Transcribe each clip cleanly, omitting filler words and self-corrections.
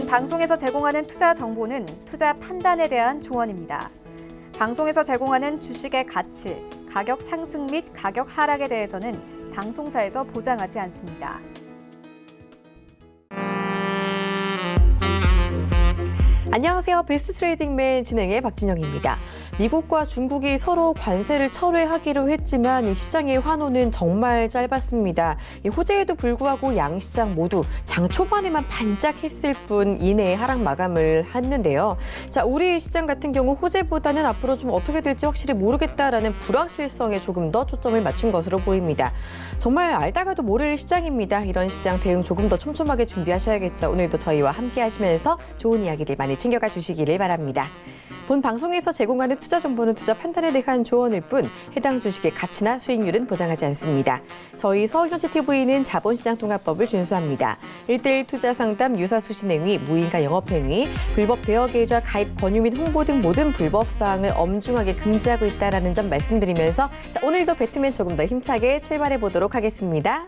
방송에서 제공하는 투자 정보는 투자 판단에 대한 조언입니다. 방송에서 제공하는 주식의 가치, 가격 상승 및 가격 하락에 대해서는 방송사에서 보장하지 않습니다. 안녕하세요. 베스트 트레이딩맨 진행의 박진영입니다. 미국과 중국이 서로 관세를 철회하기로 했지만 이 시장의 환호는 정말 짧았습니다. 이 호재에도 불구하고 양시장 모두 장 초반에만 반짝했을 뿐 이내에 하락 마감을 했는데요. 자, 우리 시장 같은 경우 호재보다는 앞으로 좀 어떻게 될지 확실히 모르겠다라는 불확실성에 조금 더 초점을 맞춘 것으로 보입니다. 정말 알다가도 모를 시장입니다. 이런 시장 대응 조금 더 촘촘하게 준비하셔야겠죠. 오늘도 저희와 함께 하시면서 좋은 이야기들 많이 챙겨가 주시기를 바랍니다. 본 방송에서 제공하는 투자 정보는 투자 판단에 대한 조언일 뿐 해당 주식의 가치나 수익률은 보장하지 않습니다. 저희 서울경제TV는 자본시장통합법을 준수합니다. 1:1 투자 상담, 유사수신행위, 무인가 영업행위, 불법 대여계좌 가입 권유 및 홍보 등 모든 불법 사항을 엄중하게 금지하고 있다는 점 말씀드리면서 자, 오늘도 배트맨 조금 더 힘차게 출발해 보도록 하겠습니다.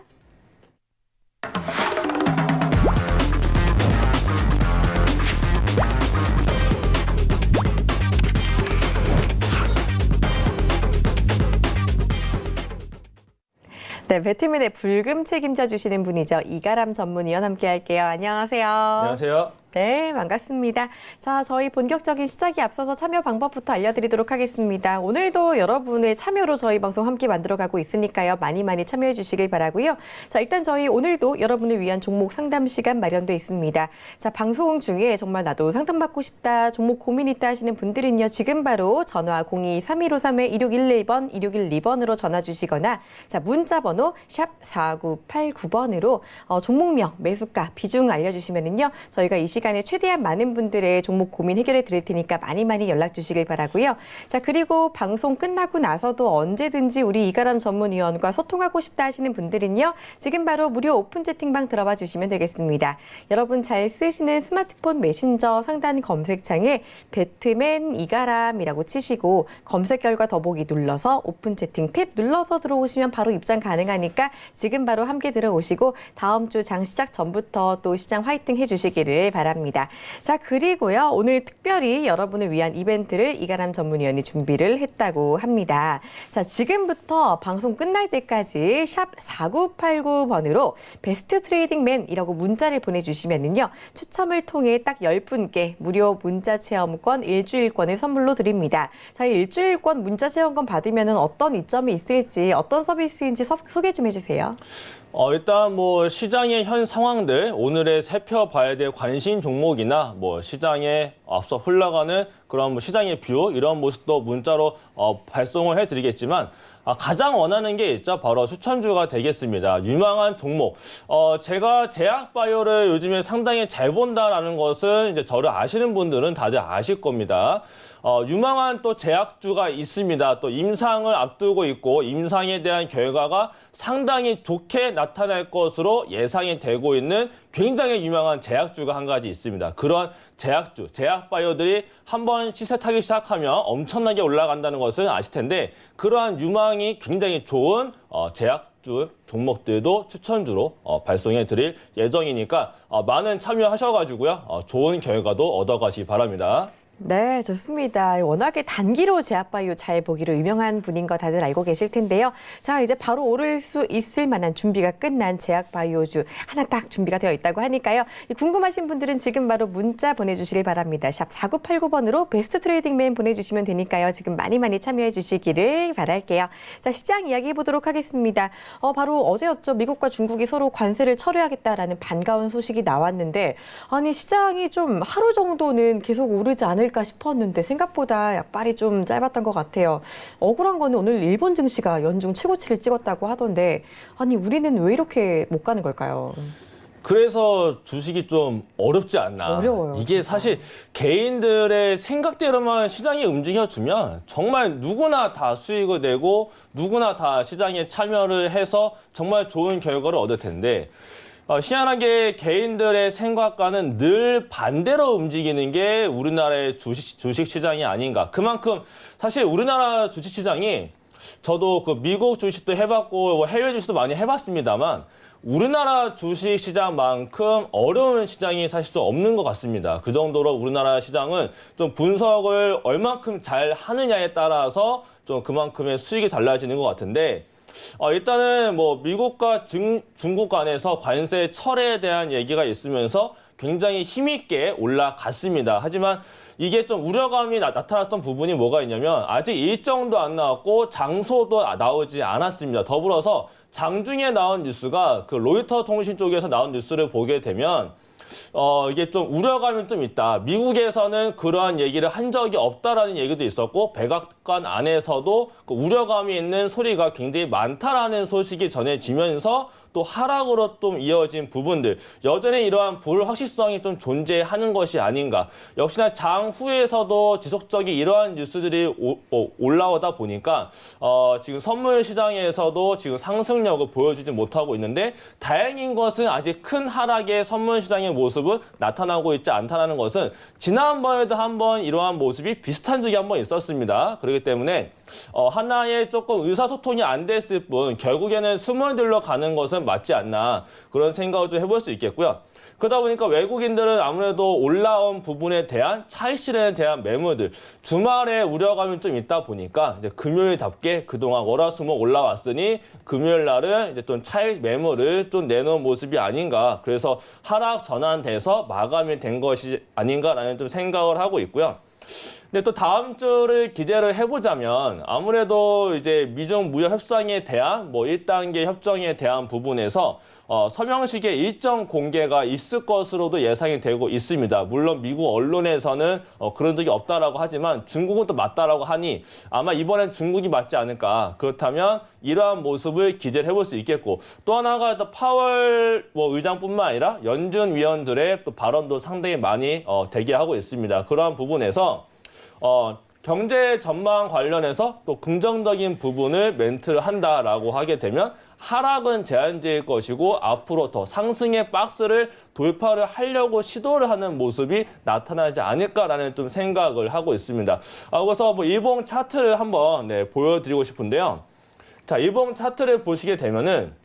네, 배트맨의 불금 책임져 주시는 분이죠. 이가람 전문위원 함께 할게요. 안녕하세요. 안녕하세요. 네, 반갑습니다. 자, 저희 본격적인 시작에 앞서서 참여 방법부터 알려드리도록 하겠습니다. 오늘도 여러분의 참여로 저희 방송 함께 만들어가고 있으니까요. 많이 참여해 주시길 바라고요. 자, 일단 저희 오늘도 여러분을 위한 종목 상담 시간 마련돼 있습니다. 자, 방송 중에 정말 나도 상담받고 싶다, 종목 고민 있다 하시는 분들은요. 지금 바로 전화 02-3153-2611번, 2612번으로 전화 주시거나 자, 문자 번호 샵 4989번으로 종목명, 매수가, 비중 알려주시면은요. 저희가 이 시간에 최대한 많은 분들의 종목 고민 해결해 드릴 테니까 많이 연락 주시길 바라고요. 자, 그리고 방송 끝나고 나서도 언제든지 우리 이가람 전문위원과 소통하고 싶다 하시는 분들은요. 지금 바로 무료 오픈 채팅방 들어와 주시면 되겠습니다. 여러분 잘 쓰시는 스마트폰 메신저 상단 검색창에 배트맨 이가람이라고 치시고 검색 결과 더보기 눌러서 오픈 채팅 탭 눌러서 들어오시면 바로 입장 가능하니까 지금 바로 함께 들어오시고 다음 주 장 시작 전부터 또 시장 화이팅 해주시기를 바랍니다. 자, 그리고요. 오늘 특별히 여러분을 위한 이벤트를 이가람 전문위원이 준비를 했다고 합니다. 자, 지금부터 방송 끝날 때까지 샵 4989번으로 베스트 트레이딩맨이라고 문자를 보내주시면은요. 추첨을 통해 딱 10분께 무료 문자 체험권 일주일권을 선물로 드립니다. 자, 일주일권 문자 체험권 받으면은 어떤 이점이 있을지 어떤 서비스인지 소개 좀 해주세요. 일단 시장의 현 상황들 오늘에 살펴봐야 될 관심 종목이나 시장에 앞서 흘러가는 그런 시장의 뷰 이런 모습도 문자로 발송을 해드리겠지만 가장 원하는 게 있죠. 바로 추천주가 되겠습니다. 유망한 종목. 제가 제약바이오를 요즘에 상당히 잘 본다라는 것은 이제 저를 아시는 분들은 다들 아실 겁니다. 유망한 또 제약주가 있습니다. 또 임상을 앞두고 있고 임상에 대한 결과가 상당히 좋게 나타날 것으로 예상이 되고 있는 굉장히 유명한 제약주가 한 가지 있습니다. 그런 제약주, 제약바이오들이 한번 시세 타기 시작하면 엄청나게 올라간다는 것은 아실 텐데 그러한 유망이 굉장히 좋은 제약주 종목들도 추천주로 발송해 드릴 예정이니까 많은 참여하셔가지고요. 좋은 결과도 얻어가시기 바랍니다. 네, 좋습니다. 워낙에 단기로 제약바이오 잘 보기로 유명한 분인 거 다들 알고 계실 텐데요. 자, 이제 바로 오를 수 있을 만한 준비가 끝난 제약바이오주 하나 딱 준비가 되어 있다고 하니까요. 궁금하신 분들은 지금 바로 문자 보내주시길 바랍니다. 샵 4989번으로 베스트 트레이딩맨 보내주시면 되니까요. 지금 많이 참여해 주시기를 바랄게요. 자, 시장 이야기 해보도록 하겠습니다. 바로 어제였죠. 미국과 중국이 서로 관세를 철회하겠다라는 반가운 소식이 나왔는데 아니 시장이 좀 하루 정도는 계속 오르지 않을까 싶었는데 생각보다 약발이 좀 짧았던 것 같아요. 억울한 거는 오늘 일본 증시가 연중 최고치를 찍었다고 하던데 아니 우리는 왜 이렇게 못 가는 걸까요? 그래서 주식이 좀 어렵지 않나. 어려워요. 이게 진짜. 사실 개인들의 생각대로만 시장이 움직여주면 정말 누구나 다 수익을 내고 누구나 다 시장에 참여를 해서 정말 좋은 결과를 얻을 텐데 희한하게 개인들의 생각과는 늘 반대로 움직이는 게 우리나라의 주식 시장이 아닌가. 그만큼 사실 우리나라 주식 시장이 저도 그 미국 주식도 해봤고 해외 주식도 많이 해봤습니다만 우리나라 주식 시장만큼 어려운 시장이 사실 좀 없는 것 같습니다. 그 정도로 우리나라 시장은 좀 분석을 얼만큼 잘 하느냐에 따라서 좀 그만큼의 수익이 달라지는 것 같은데, 일단은 뭐 미국과 중국 간에서 관세 철회에 대한 얘기가 있으면서 굉장히 힘있게 올라갔습니다. 하지만 이게 좀 우려감이 나타났던 부분이 뭐가 있냐면 아직 일정도 안 나왔고 장소도 나오지 않았습니다. 더불어서 장중에 나온 뉴스가 그 로이터 통신 쪽에서 나온 뉴스를 보게 되면 이게 좀 우려감이 좀 있다. 미국에서는 그러한 얘기를 한 적이 없다라는 얘기도 있었고 백악관 안에서도 그 우려감이 있는 소리가 굉장히 많다라는 소식이 전해지면서 또 하락으로 좀 이어진 부분들, 여전히 이러한 불확실성이 좀 존재하는 것이 아닌가. 역시나 장후에서도 지속적인 이러한 뉴스들이 올라오다 보니까 지금 선물 시장에서도 지금 상승력을 보여주지 못하고 있는데, 다행인 것은 아직 큰 하락의 선물 시장의 모습은 나타나고 있지 않다는 것은 지난번에도 한번 이러한 모습이 비슷한 적이 한번 있었습니다. 그렇기 때문에 하나의 조금 의사소통이 안 됐을 뿐 결국에는 스물들러 가는 것은 맞지 않나, 그런 생각을 좀 해볼 수 있겠고요. 그러다 보니까 외국인들은 아무래도 올라온 부분에 대한 차익 실현에 대한 매물들, 주말에 우려감이 좀 있다 보니까 이제 금요일답게 그동안 월화수목 올라왔으니 금요일 날은 이제 좀 차익 매물을 좀 내놓은 모습이 아닌가, 그래서 하락 전환돼서 마감이 된 것이 아닌가라는 좀 생각을 하고 있고요. 근데 또 다음 주를 기대를 해보자면 아무래도 이제 미중 무역 협상에 대한 뭐 1단계 협정에 대한 부분에서 서명식의 일정 공개가 있을 것으로도 예상이 되고 있습니다. 물론 미국 언론에서는 그런 적이 없다라고 하지만 중국은 또 맞다라고 하니 아마 이번엔 중국이 맞지 않을까. 그렇다면 이러한 모습을 기대를 해볼 수 있겠고, 또 하나가 또 파월 의장뿐만 아니라 연준 위원들의 또 발언도 상당히 많이 대기하고 있습니다. 그러한 부분에서 경제 전망 관련해서 또 긍정적인 부분을 멘트를 한다라고 하게 되면 하락은 제한적일 것이고 앞으로 더 상승의 박스를 돌파를 하려고 시도를 하는 모습이 나타나지 않을까라는 좀 생각을 하고 있습니다. 그래서 뭐 일봉 차트를 한번 보여드리고 싶은데요. 자, 일봉 차트를 보시게 되면은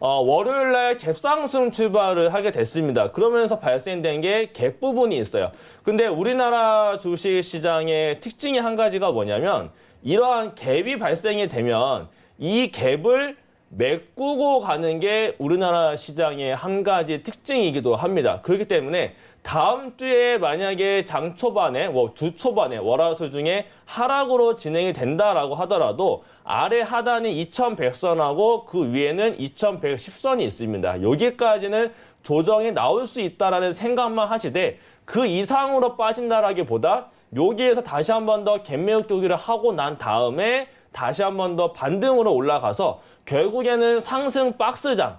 월요일 날 갭상승 출발을 하게 됐습니다. 그러면서 발생된 게 갭 부분이 있어요. 근데 우리나라 주식 시장의 특징이 한 가지가 뭐냐면 이러한 갭이 발생이 되면 이 갭을 메꾸고 가는 게 우리나라 시장의 한 가지 특징이기도 합니다. 그렇기 때문에 다음 주에 만약에 장 초반에, 주 초반에 월화수 중에 하락으로 진행이 된다라고 하더라도 아래 하단이 2100선하고 그 위에는 2110선이 있습니다. 여기까지는 조정이 나올 수 있다라는 생각만 하시되 그 이상으로 빠진다라기보다 여기에서 다시 한 번 더 갭매우 뜨기를 하고 난 다음에 다시 한 번 더 반등으로 올라가서 결국에는 상승 박스장,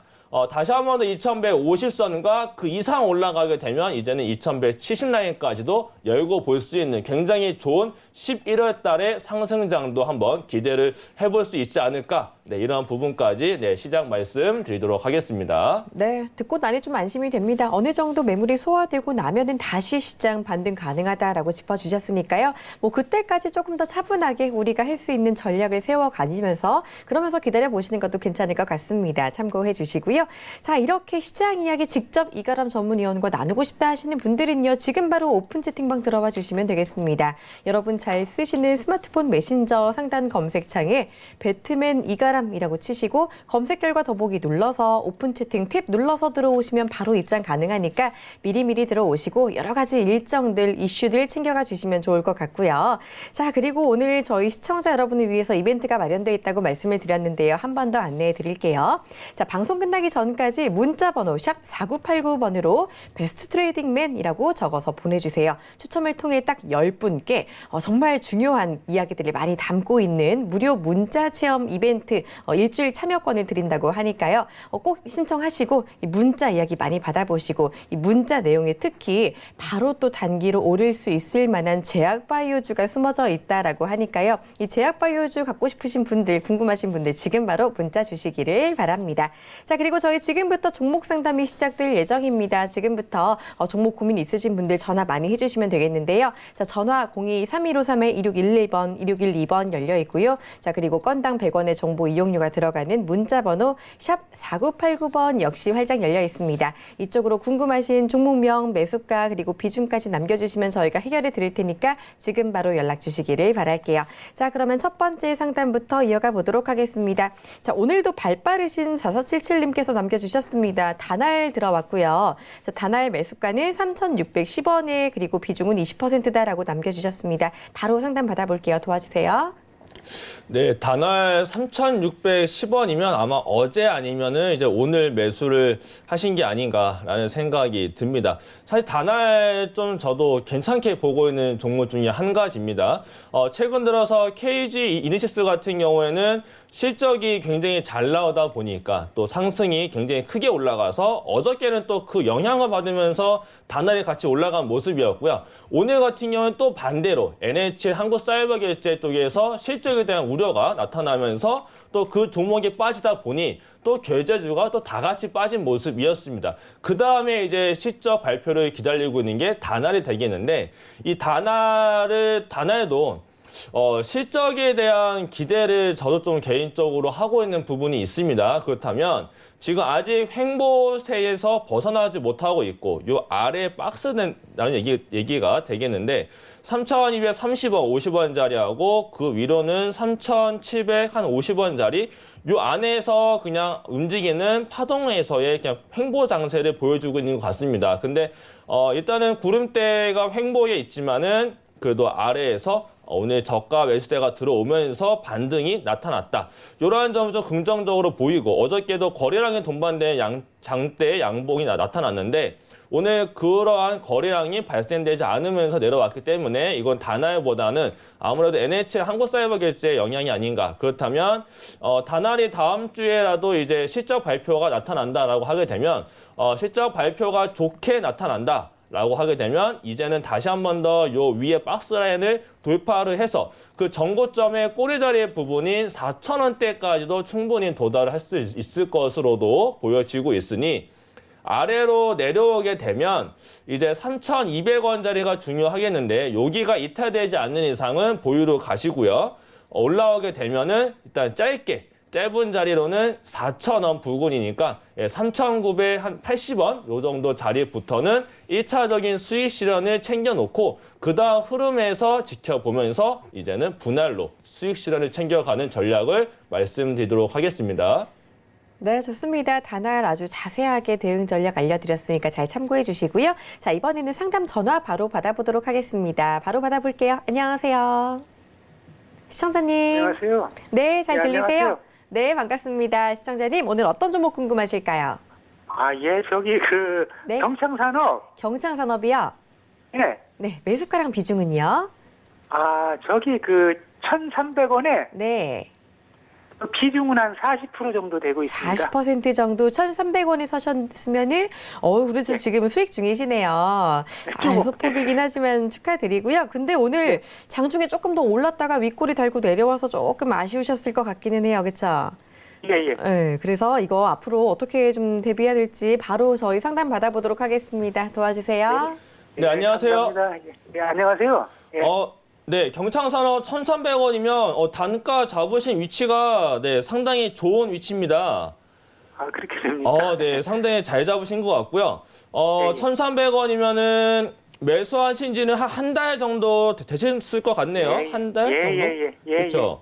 다시 한 번 더 2150선과 그 이상 올라가게 되면 이제는 2170 라인까지도 열고 볼 수 있는 굉장히 좋은 11월 달의 상승장도 한번 기대를 해볼 수 있지 않을까. 이런 부분까지 시장 말씀드리도록 하겠습니다. 네, 듣고 나니 좀 안심이 됩니다. 어느 정도 매물이 소화되고 나면은 다시 시장 반등 가능하다라고 짚어주셨으니까요. 뭐 그때까지 조금 더 차분하게 우리가 할 수 있는 전략을 세워가면서 그러면서 기다려보시는 것도 괜찮을 것 같습니다. 참고해 주시고요. 자, 이렇게 시장 이야기 직접 이가람 전문위원과 나누고 싶다 하시는 분들은요. 지금 바로 오픈 채팅방 들어와 주시면 되겠습니다. 여러분 잘 쓰시는 스마트폰 메신저 상단 검색창에 배트맨 이가람이라고 치시고 검색 결과 더보기 눌러서 오픈 채팅 탭 눌러서 들어오시면 바로 입장 가능하니까 미리미리 들어오시고 여러 가지 일정들, 이슈들 챙겨가 주시면 좋을 것 같고요. 자, 그리고 오늘 저희 시청자 여러분을 위해서 이벤트가 마련되어 있다고 말씀을 드렸는데요. 한 번 더 안내해 드릴게요. 자, 방송 끝나기 전까지 문자 번호 샵 4989번으로 베스트 트레이딩맨이라고 적어서 보내주세요. 추첨을 통해 딱 10분께 정말 중요한 이야기들을 많이 담고 있는 무료 문자 체험 이벤트 일주일 참여권을 드린다고 하니까요. 꼭 신청하시고 이 문자 이야기 많이 받아보시고 이 문자 내용에 특히 바로 또 단기로 오를 수 있을 만한 제약바이오주가 숨어져 있다라고 하니까요. 이 제약바이오주 갖고 싶으신 분들, 궁금하신 분들 지금 바로 문자 주시기를 바랍니다. 자, 그리고 저희 지금부터 종목 상담이 시작될 예정입니다. 지금부터 종목 고민 있으신 분들 전화 많이 해주시면 되겠는데요. 자, 전화 02-3153-2611번, 2612번 열려 있고요. 자, 그리고 건당 100원의 정보 이용료가 들어가는 문자번호 샵 4989번 역시 활짝 열려 있습니다. 이쪽으로 궁금하신 종목명, 매수가 그리고 비중까지 남겨주시면 저희가 해결해 드릴 테니까 지금 바로 연락 주시기를 바랄게요. 자, 그러면 첫 번째 상담부터 이어가 보도록 하겠습니다. 자, 오늘도 발 빠르신 4477님께서 남겨주셨습니다. 다날 들어왔고요. 자, 다날 매수가는 3,610원에 그리고 비중은 20%다라고 남겨주셨습니다. 바로 상담 받아볼게요. 도와주세요. 네, 단월 3,610원이면 아마 어제 아니면은 이제 오늘 매수를 하신 게 아닌가라는 생각이 듭니다. 사실 단월 좀 저도 괜찮게 보고 있는 종목 중에 한 가지입니다. 최근 들어서 KG 이니시스 같은 경우에는 실적이 굉장히 잘 나오다 보니까 또 상승이 굉장히 크게 올라가서 어저께는 또 그 영향을 받으면서 단월이 같이 올라간 모습이었고요. 오늘 같은 경우는 또 반대로 NH 한국사이버결제 쪽에서 실적에 대한 우려가 나타나면서 또 그 종목이 빠지다 보니 또 결제주가 또 다 같이 빠진 모습이었습니다. 그 다음에 이제 실적 발표를 기다리고 있는 게 다날이 되겠는데 이 다날도 실적에 대한 기대를 저도 좀 개인적으로 하고 있는 부분이 있습니다. 그렇다면 지금 아직 횡보세에서 벗어나지 못하고 있고 요 아래 박스라는 얘기가 되겠는데 3,230원 50원짜리하고 그 위로는 3,750원짜리 요 안에서 그냥 움직이는 파동에서의 그냥 횡보 장세를 보여주고 있는 것 같습니다. 근데 일단은 구름대가 횡보에 있지만은 그래도 아래에서 오늘 저가 매수대가 들어오면서 반등이 나타났다. 이러한 점은 좀 긍정적으로 보이고 어저께도 거래량이 동반된 장대의 양봉이 나타났는데 오늘 그러한 거래량이 발생되지 않으면서 내려왔기 때문에 이건 다날보다는 아무래도 NH 한국사이버결제의 영향이 아닌가. 그렇다면 다날이 다음 주에라도 이제 실적 발표가 나타난다라고 하게 되면 실적 발표가 좋게 나타난다. 라고 하게 되면 이제는 다시 한 번 더 요 위에 박스 라인을 돌파를 해서 그 전고점의 꼬리자리 부분인 4,000원대까지도 충분히 도달을 할 수 있을 것으로도 보여지고 있으니 아래로 내려오게 되면 이제 3,200원짜리가 중요하겠는데 여기가 이탈되지 않는 이상은 보유로 가시고요. 올라오게 되면은 일단 짧은 자리로는 4,000원 부근이니까 3,980원 요 정도 자리부터는 1차적인 수익 실현을 챙겨놓고 그 다음 흐름에서 지켜보면서 이제는 분할로 수익 실현을 챙겨가는 전략을 말씀드리도록 하겠습니다. 네, 좋습니다. 다날 아주 자세하게 대응 전략 알려드렸으니까 잘 참고해 주시고요. 자, 이번에는 상담 전화 바로 받아보도록 하겠습니다. 바로 받아볼게요. 안녕하세요. 시청자님. 안녕하세요. 네, 잘 들리세요? 안녕하세요. 네, 반갑습니다. 시청자님, 오늘 어떤 종목 궁금하실까요? 예, 저기 네. 경창산업. 경창산업이요? 예. 네, 매수가랑 비중은요? 저기 1,300원에 네, 비중은 한 40% 정도 되고 있습니다. 40% 정도 1,300원에 사셨으면은 그래도 지금 수익 중이시네요. 소폭이긴 하지만 축하드리고요. 근데 오늘 장중에 조금 더 올랐다가 윗꼬리 달고 내려와서 조금 아쉬우셨을 것 같기는 해요. 그렇죠? 예. 네, 그래서 이거 앞으로 어떻게 좀 대비해야 될지 바로 저희 상담 받아보도록 하겠습니다. 도와주세요. 네, 안녕하세요. 감사합니다. 예, 안녕하세요. 예. 네, 경창산업 1,300원이면 단가 잡으신 위치가 상당히 좋은 위치입니다. 그렇게 됩니까? 네, 상당히 잘 잡으신 것 같고요. 네. 1,300원이면은 매수하신 지는 한 달 정도 되셨을 것 같네요. 예, 한 달 정도? 예. 그렇죠.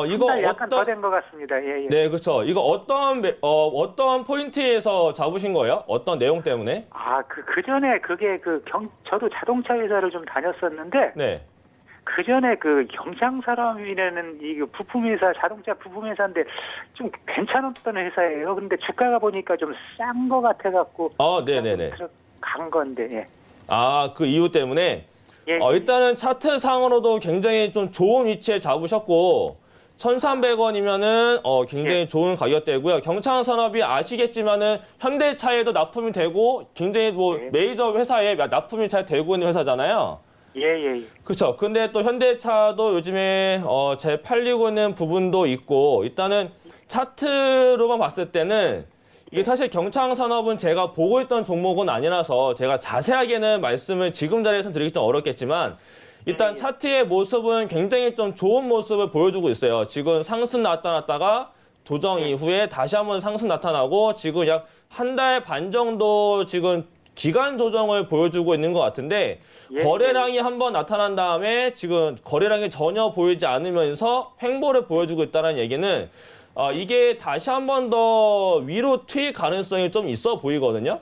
이거 한 달 약간 더 된 것 같습니다. 예. 네, 그렇죠. 이거 어떤 포인트에서 잡으신 거예요? 어떤 내용 때문에? 그 전에 그게 저도 자동차 회사를 좀 다녔었는데 네. 그 전에 경창산업이라는 이 부품 회사, 자동차 부품 회사인데 좀 괜찮았던 회사예요. 근데 주가가 보니까 좀 싼 거 같아갖고. 네네네. 간 건데. 예. 그 이유 때문에. 예. 일단은 차트상으로도 굉장히 좀 좋은 위치에 잡으셨고 1,300원이면은 굉장히 좋은 가격대고요. 경창산업이 아시겠지만은 현대차에도 납품이 되고 굉장히 메이저 회사에 납품이 잘 되고 있는 회사잖아요. 예. 그렇죠. 근데 또 현대차도 요즘에 잘 팔리고 있는 부분도 있고 일단은 차트로만 봤을 때는 이게 사실 경창산업은 제가 보고 있던 종목은 아니라서 제가 자세하게는 말씀을 지금 자리에서 드리기 좀 어렵겠지만 일단 차트의 모습은 굉장히 좀 좋은 모습을 보여주고 있어요. 지금 상승 나타났다가 조정 이후에 다시 한번 상승 나타나고 지금 약 한 달 반 정도 지금 기간 조정을 보여주고 있는 것 같은데 예, 거래량이 한번 나타난 다음에 지금 거래량이 전혀 보이지 않으면서 횡보를 보여주고 있다는 얘기는 이게 다시 한번 더 위로 튈 가능성이 좀 있어 보이거든요.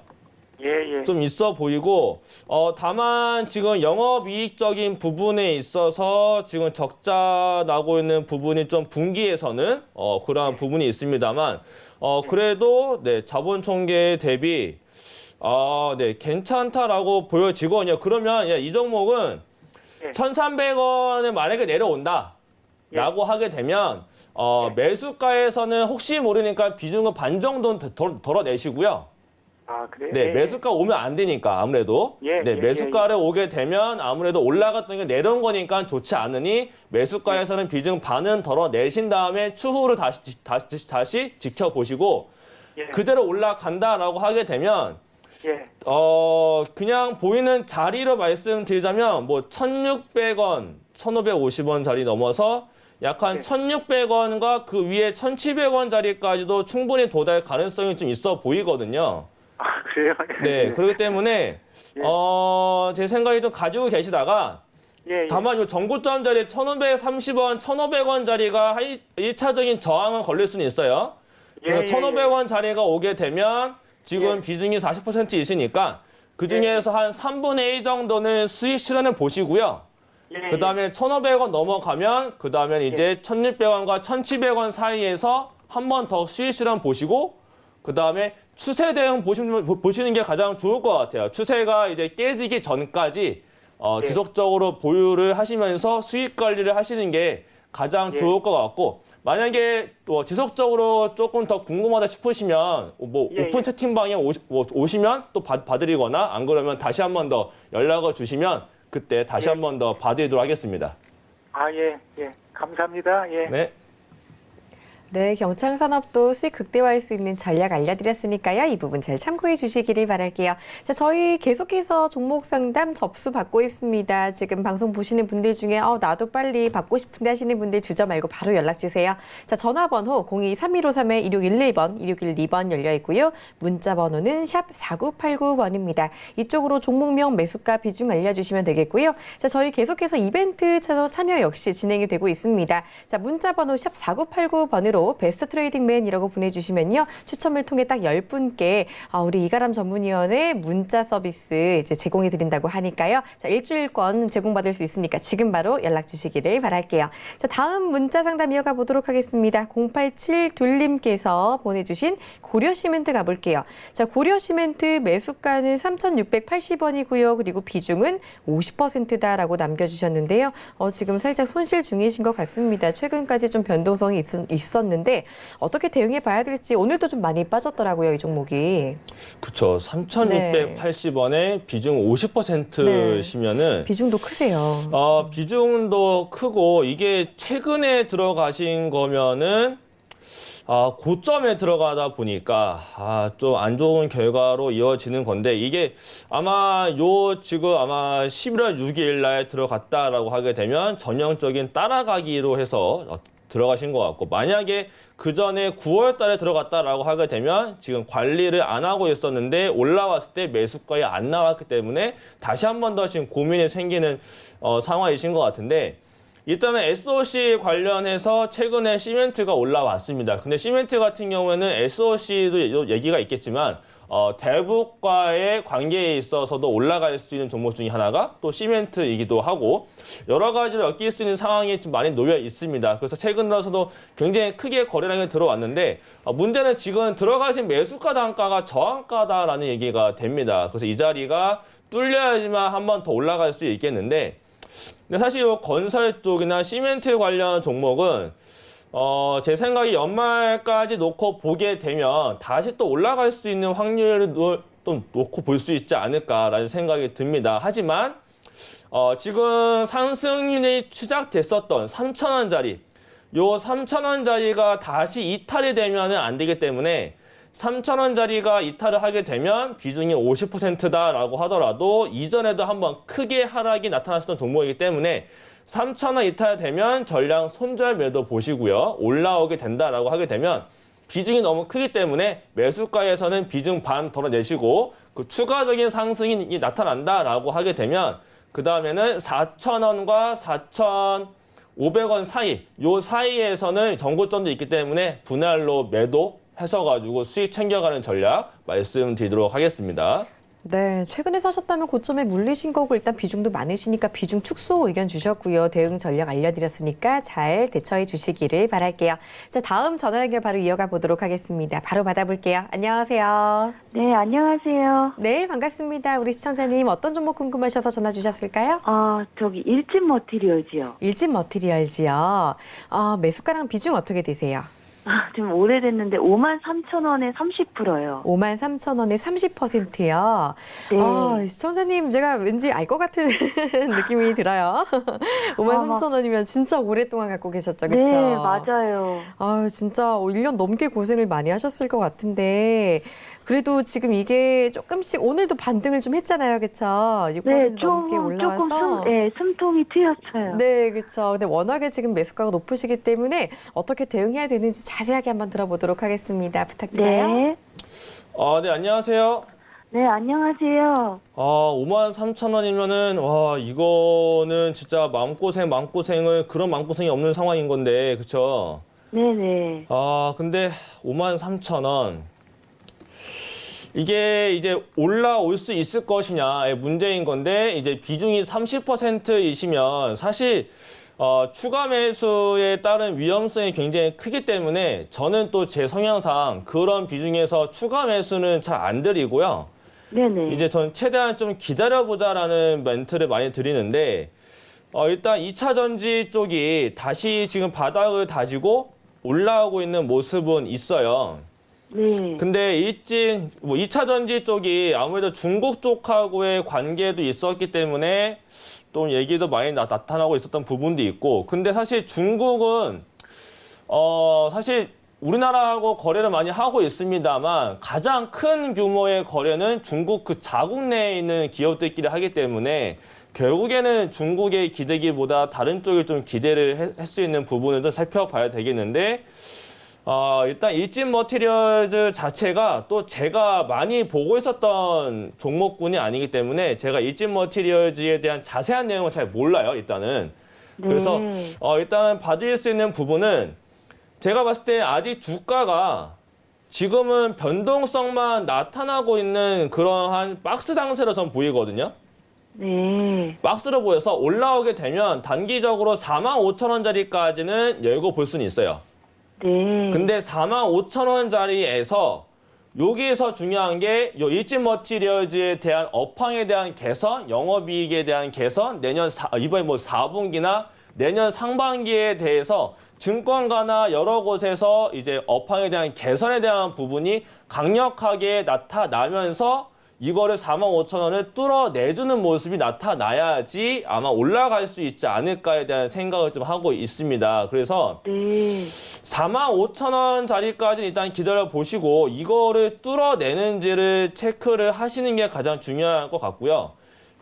예, 예. 좀 있어 보이고 다만 지금 영업이익적인 부분에 있어서 지금 적자 나고 있는 부분이 좀 분기에서는 그러한 부분이 있습니다만 그래도 네, 자본 총계 대비 네, 괜찮다라고 보여지거든요. 그러면 이 종목은 예. 1,300원을 만약에 내려온다 라고 하게 되면 매수가에서는 혹시 모르니까 비중은 반 정도는 덜어내시고요. 아, 그래요? 네, 매수가 오면 안 되니까 아무래도 예, 네, 예, 매수가를 오게 되면 아무래도 올라갔던 게 내려온 거니까 좋지 않으니 매수가에서는 비중 반은 덜어내신 다음에 추후를 다시 지켜보시고 예. 그대로 올라간다라고 하게 되면 예. 그냥 보이는 자리로 말씀드리자면 뭐 1,600원, 1,550원 자리 넘어서 약 한 네. 1,600원과 그 위에 1,700원 자리까지도 충분히 도달 가능성이 좀 있어 보이거든요. 아, 그래요? 네, 그렇기 때문에 제 생각이 좀 가지고 계시다가 예, 예. 다만 이 정고점 자리 1,530원, 1,500원 자리가 1차적인 저항은 걸릴 수는 있어요. 그래서 1,500원 자리가 오게 되면 지금 비중이 40%이시니까 그중에서 한 3분의 1 정도는 수익 실현을 보시고요. 그 다음에 1,500원 넘어가면 그 다음에 이제 1,600원과 1,700원 사이에서 한 번 더 수익 실현 보시고 그 다음에 추세 대응 보시는 게 가장 좋을 것 같아요. 추세가 이제 깨지기 전까지 지속적으로 보유를 하시면서 수익 관리를 하시는 게 가장 좋을 것 같고 만약에 또 지속적으로 조금 더 궁금하다 싶으시면 뭐 오픈 채팅방에 오시면 또 봐드리거나 안 그러면 다시 한 번 더 연락을 주시면 그때 다시 한 번 더 봐드리도록 하겠습니다. 아, 예, 예. 감사합니다. 예. 네. 네, 경창산업도 수익 극대화할 수 있는 전략 알려드렸으니까요. 이 부분 잘 참고해 주시기를 바랄게요. 자, 저희 계속해서 종목 상담 접수 받고 있습니다. 지금 방송 보시는 분들 중에 나도 빨리 받고 싶은데 하시는 분들 주저 말고 바로 연락 주세요. 자, 전화번호 02-3153-2611번, 2612번 열려 있고요. 문자 번호는 샵 4989번입니다. 이쪽으로 종목명 매수가 비중 알려주시면 되겠고요. 자, 저희 계속해서 이벤트 참여 역시 진행이 되고 있습니다. 자, 문자 번호 샵 4989번으로 베스트 트레이딩맨이라고 보내주시면요. 추첨을 통해 딱 10분께 우리 이가람 전문위원의 문자 서비스 이제 제공해 드린다고 하니까요. 자, 일주일권 제공받을 수 있으니까 지금 바로 연락 주시기를 바랄게요. 자, 다음 문자 상담 이어가 보도록 하겠습니다. 087둘님께서 보내주신 고려시멘트 가볼게요. 자, 고려시멘트 매수가는 3,680원이고요. 그리고 비중은 50%다라고 남겨주셨는데요. 지금 살짝 손실 중이신 것 같습니다. 최근까지 좀 변동성이 있었는데 어떻게 대응해 봐야 될지 오늘도 좀 많이 빠졌더라고요, 이 종목이. 그렇죠. 3,680원에 비중 50%시면은 비중도 크세요. 비중도 크고 이게 최근에 들어가신 거면은 고점에 들어가다 보니까 좀 안 좋은 결과로 이어지는 건데 이게 아마 지금 11월 6일 날 들어갔다라고 하게 되면 전형적인 따라가기로 해서 들어가신 것 같고 만약에 그 전에 9월 달에 들어갔다라고 하게 되면 지금 관리를 안 하고 있었는데 올라왔을 때 매수가에 안 나왔기 때문에 다시 한 번 더 지금 고민이 생기는 상황이신 것 같은데 일단은 SOC 관련해서 최근에 시멘트가 올라왔습니다. 근데 시멘트 같은 경우에는 SOC도 얘기가 있겠지만 대북과의 관계에 있어서도 올라갈 수 있는 종목 중에 하나가 또 시멘트이기도 하고 여러 가지로 엮일 수 있는 상황이 좀 많이 놓여 있습니다. 그래서 최근 들어서도 굉장히 크게 거래량이 들어왔는데 문제는 지금 들어가신 매수가 단가가 저항가다라는 얘기가 됩니다. 그래서 이 자리가 뚫려야지만 한 번 더 올라갈 수 있겠는데 근데 사실 이 건설 쪽이나 시멘트 관련 종목은 제 생각에 연말까지 놓고 보게 되면 다시 또 올라갈 수 있는 확률을 또 놓고 볼 수 있지 않을까라는 생각이 듭니다. 하지만 지금 상승률이 시작됐었던 3,000원짜리 요 3,000원짜리가 다시 이탈이 되면은 안 되기 때문에 3,000원짜리가 이탈을 하게 되면 비중이 50%다라고 하더라도 이전에도 한번 크게 하락이 나타났었던 종목이기 때문에 3,000원 이탈되면 전량 손절 매도 보시고요. 올라오게 된다라고 하게 되면 비중이 너무 크기 때문에 매수가에서는 비중 반 덜어내시고 그 추가적인 상승이 나타난다라고 하게 되면 그 다음에는 4,000원과 4,500원 사이, 요 사이에서는 정고점도 있기 때문에 분할로 매도해서 가지고 수익 챙겨가는 전략 말씀드리도록 하겠습니다. 네, 최근에 사셨다면 고점에 물리신 거고 일단 비중도 많으시니까 비중 축소 의견 주셨고요. 대응 전략 알려드렸으니까 잘 대처해 주시기를 바랄게요. 자, 다음 전화 연결 바로 이어가 보도록 하겠습니다. 바로 받아볼게요. 안녕하세요. 네, 안녕하세요. 네, 반갑습니다. 우리 시청자님 어떤 종목 궁금하셔서 전화 주셨을까요? 저기 일진 머티리얼즈요. 일진 머티리얼즈요. 매수가랑 비중 어떻게 되세요? 좀 오래됐는데 53,000원에 30%요. 53,000원에 30%요. 네. 시청자님 제가 왠지 알 것 같은 느낌이 들어요. 53,000원이면 진짜 오랫동안 갖고 계셨죠, 그렇죠? 네, 맞아요. 진짜 1년 넘게 고생을 많이 하셨을 것 같은데 그래도 지금 이게 조금씩 오늘도 반등을 좀 했잖아요, 그렇죠? 6% 네, 넘게 올라와서. 숨통이 트였어요. 네, 그렇죠. 근데 워낙에 지금 매수가가 높으시기 때문에 어떻게 대응해야 되는지 자세하게 한번 들어보도록 하겠습니다. 부탁드려요. 네. 네, 안녕하세요. 네, 안녕하세요. 53,000원이면은, 와, 이거는 진짜 마음고생을, 그런 마음고생이 없는 상황인 건데, 그쵸? 네네. 근데 53,000원. 이게 이제 올라올 수 있을 것이냐의 문제인 건데, 이제 비중이 30%이시면 사실, 추가 매수에 따른 위험성이 굉장히 크기 때문에 저는 또 제 성향상 그런 비중에서 추가 매수는 잘 안 드리고요. 네네. 이제 전 최대한 좀 기다려보자라는 멘트를 많이 드리는데, 일단 2차 전지 쪽이 다시 지금 바닥을 다지고 올라오고 있는 모습은 있어요. 네. 근데 2차 전지 쪽이 아무래도 중국 쪽하고의 관계도 있었기 때문에 좀 얘기도 많이 나타나고 있었던 부분도 있고, 근데 사실 중국은 사실 우리나라하고 거래를 많이 하고 있습니다만 가장 큰 규모의 거래는 중국 그 자국 내에 있는 기업들끼리 하기 때문에 결국에는 중국의 기대기보다 다른 쪽에 좀 기대를 할 수 있는 부분을 좀 살펴봐야 되겠는데, 일단 일진 머티리얼즈 자체가 또 제가 많이 보고 있었던 종목군이 아니기 때문에 제가 일진 머티리얼즈에 대한 자세한 내용을 잘 몰라요, 일단은. 그래서 일단 받을 수 있는 부분은 제가 봤을 때 아직 주가가 지금은 변동성만 나타나고 있는 그러한 박스 장세로 전 보이거든요. 네. 박스로 보여서 올라오게 되면 단기적으로 45,000원짜리까지는 열고 볼 수는 있어요. 네. 근데 45,000원짜리에서 여기에서 중요한 게 이 일진 머티리얼즈에 대한 업황에 대한 개선, 영업이익에 대한 개선, 이번에 뭐 4분기나 내년 상반기에 대해서 증권가나 여러 곳에서 이제 업황에 대한 개선에 대한 부분이 강력하게 나타나면서 이거를 45,000원을 뚫어내주는 모습이 나타나야지 아마 올라갈 수 있지 않을까에 대한 생각을 좀 하고 있습니다. 그래서 네. 45,000원짜리까지는 일단 기다려 보시고 이거를 뚫어내는지를 체크를 하시는 게 가장 중요할 것 같고요.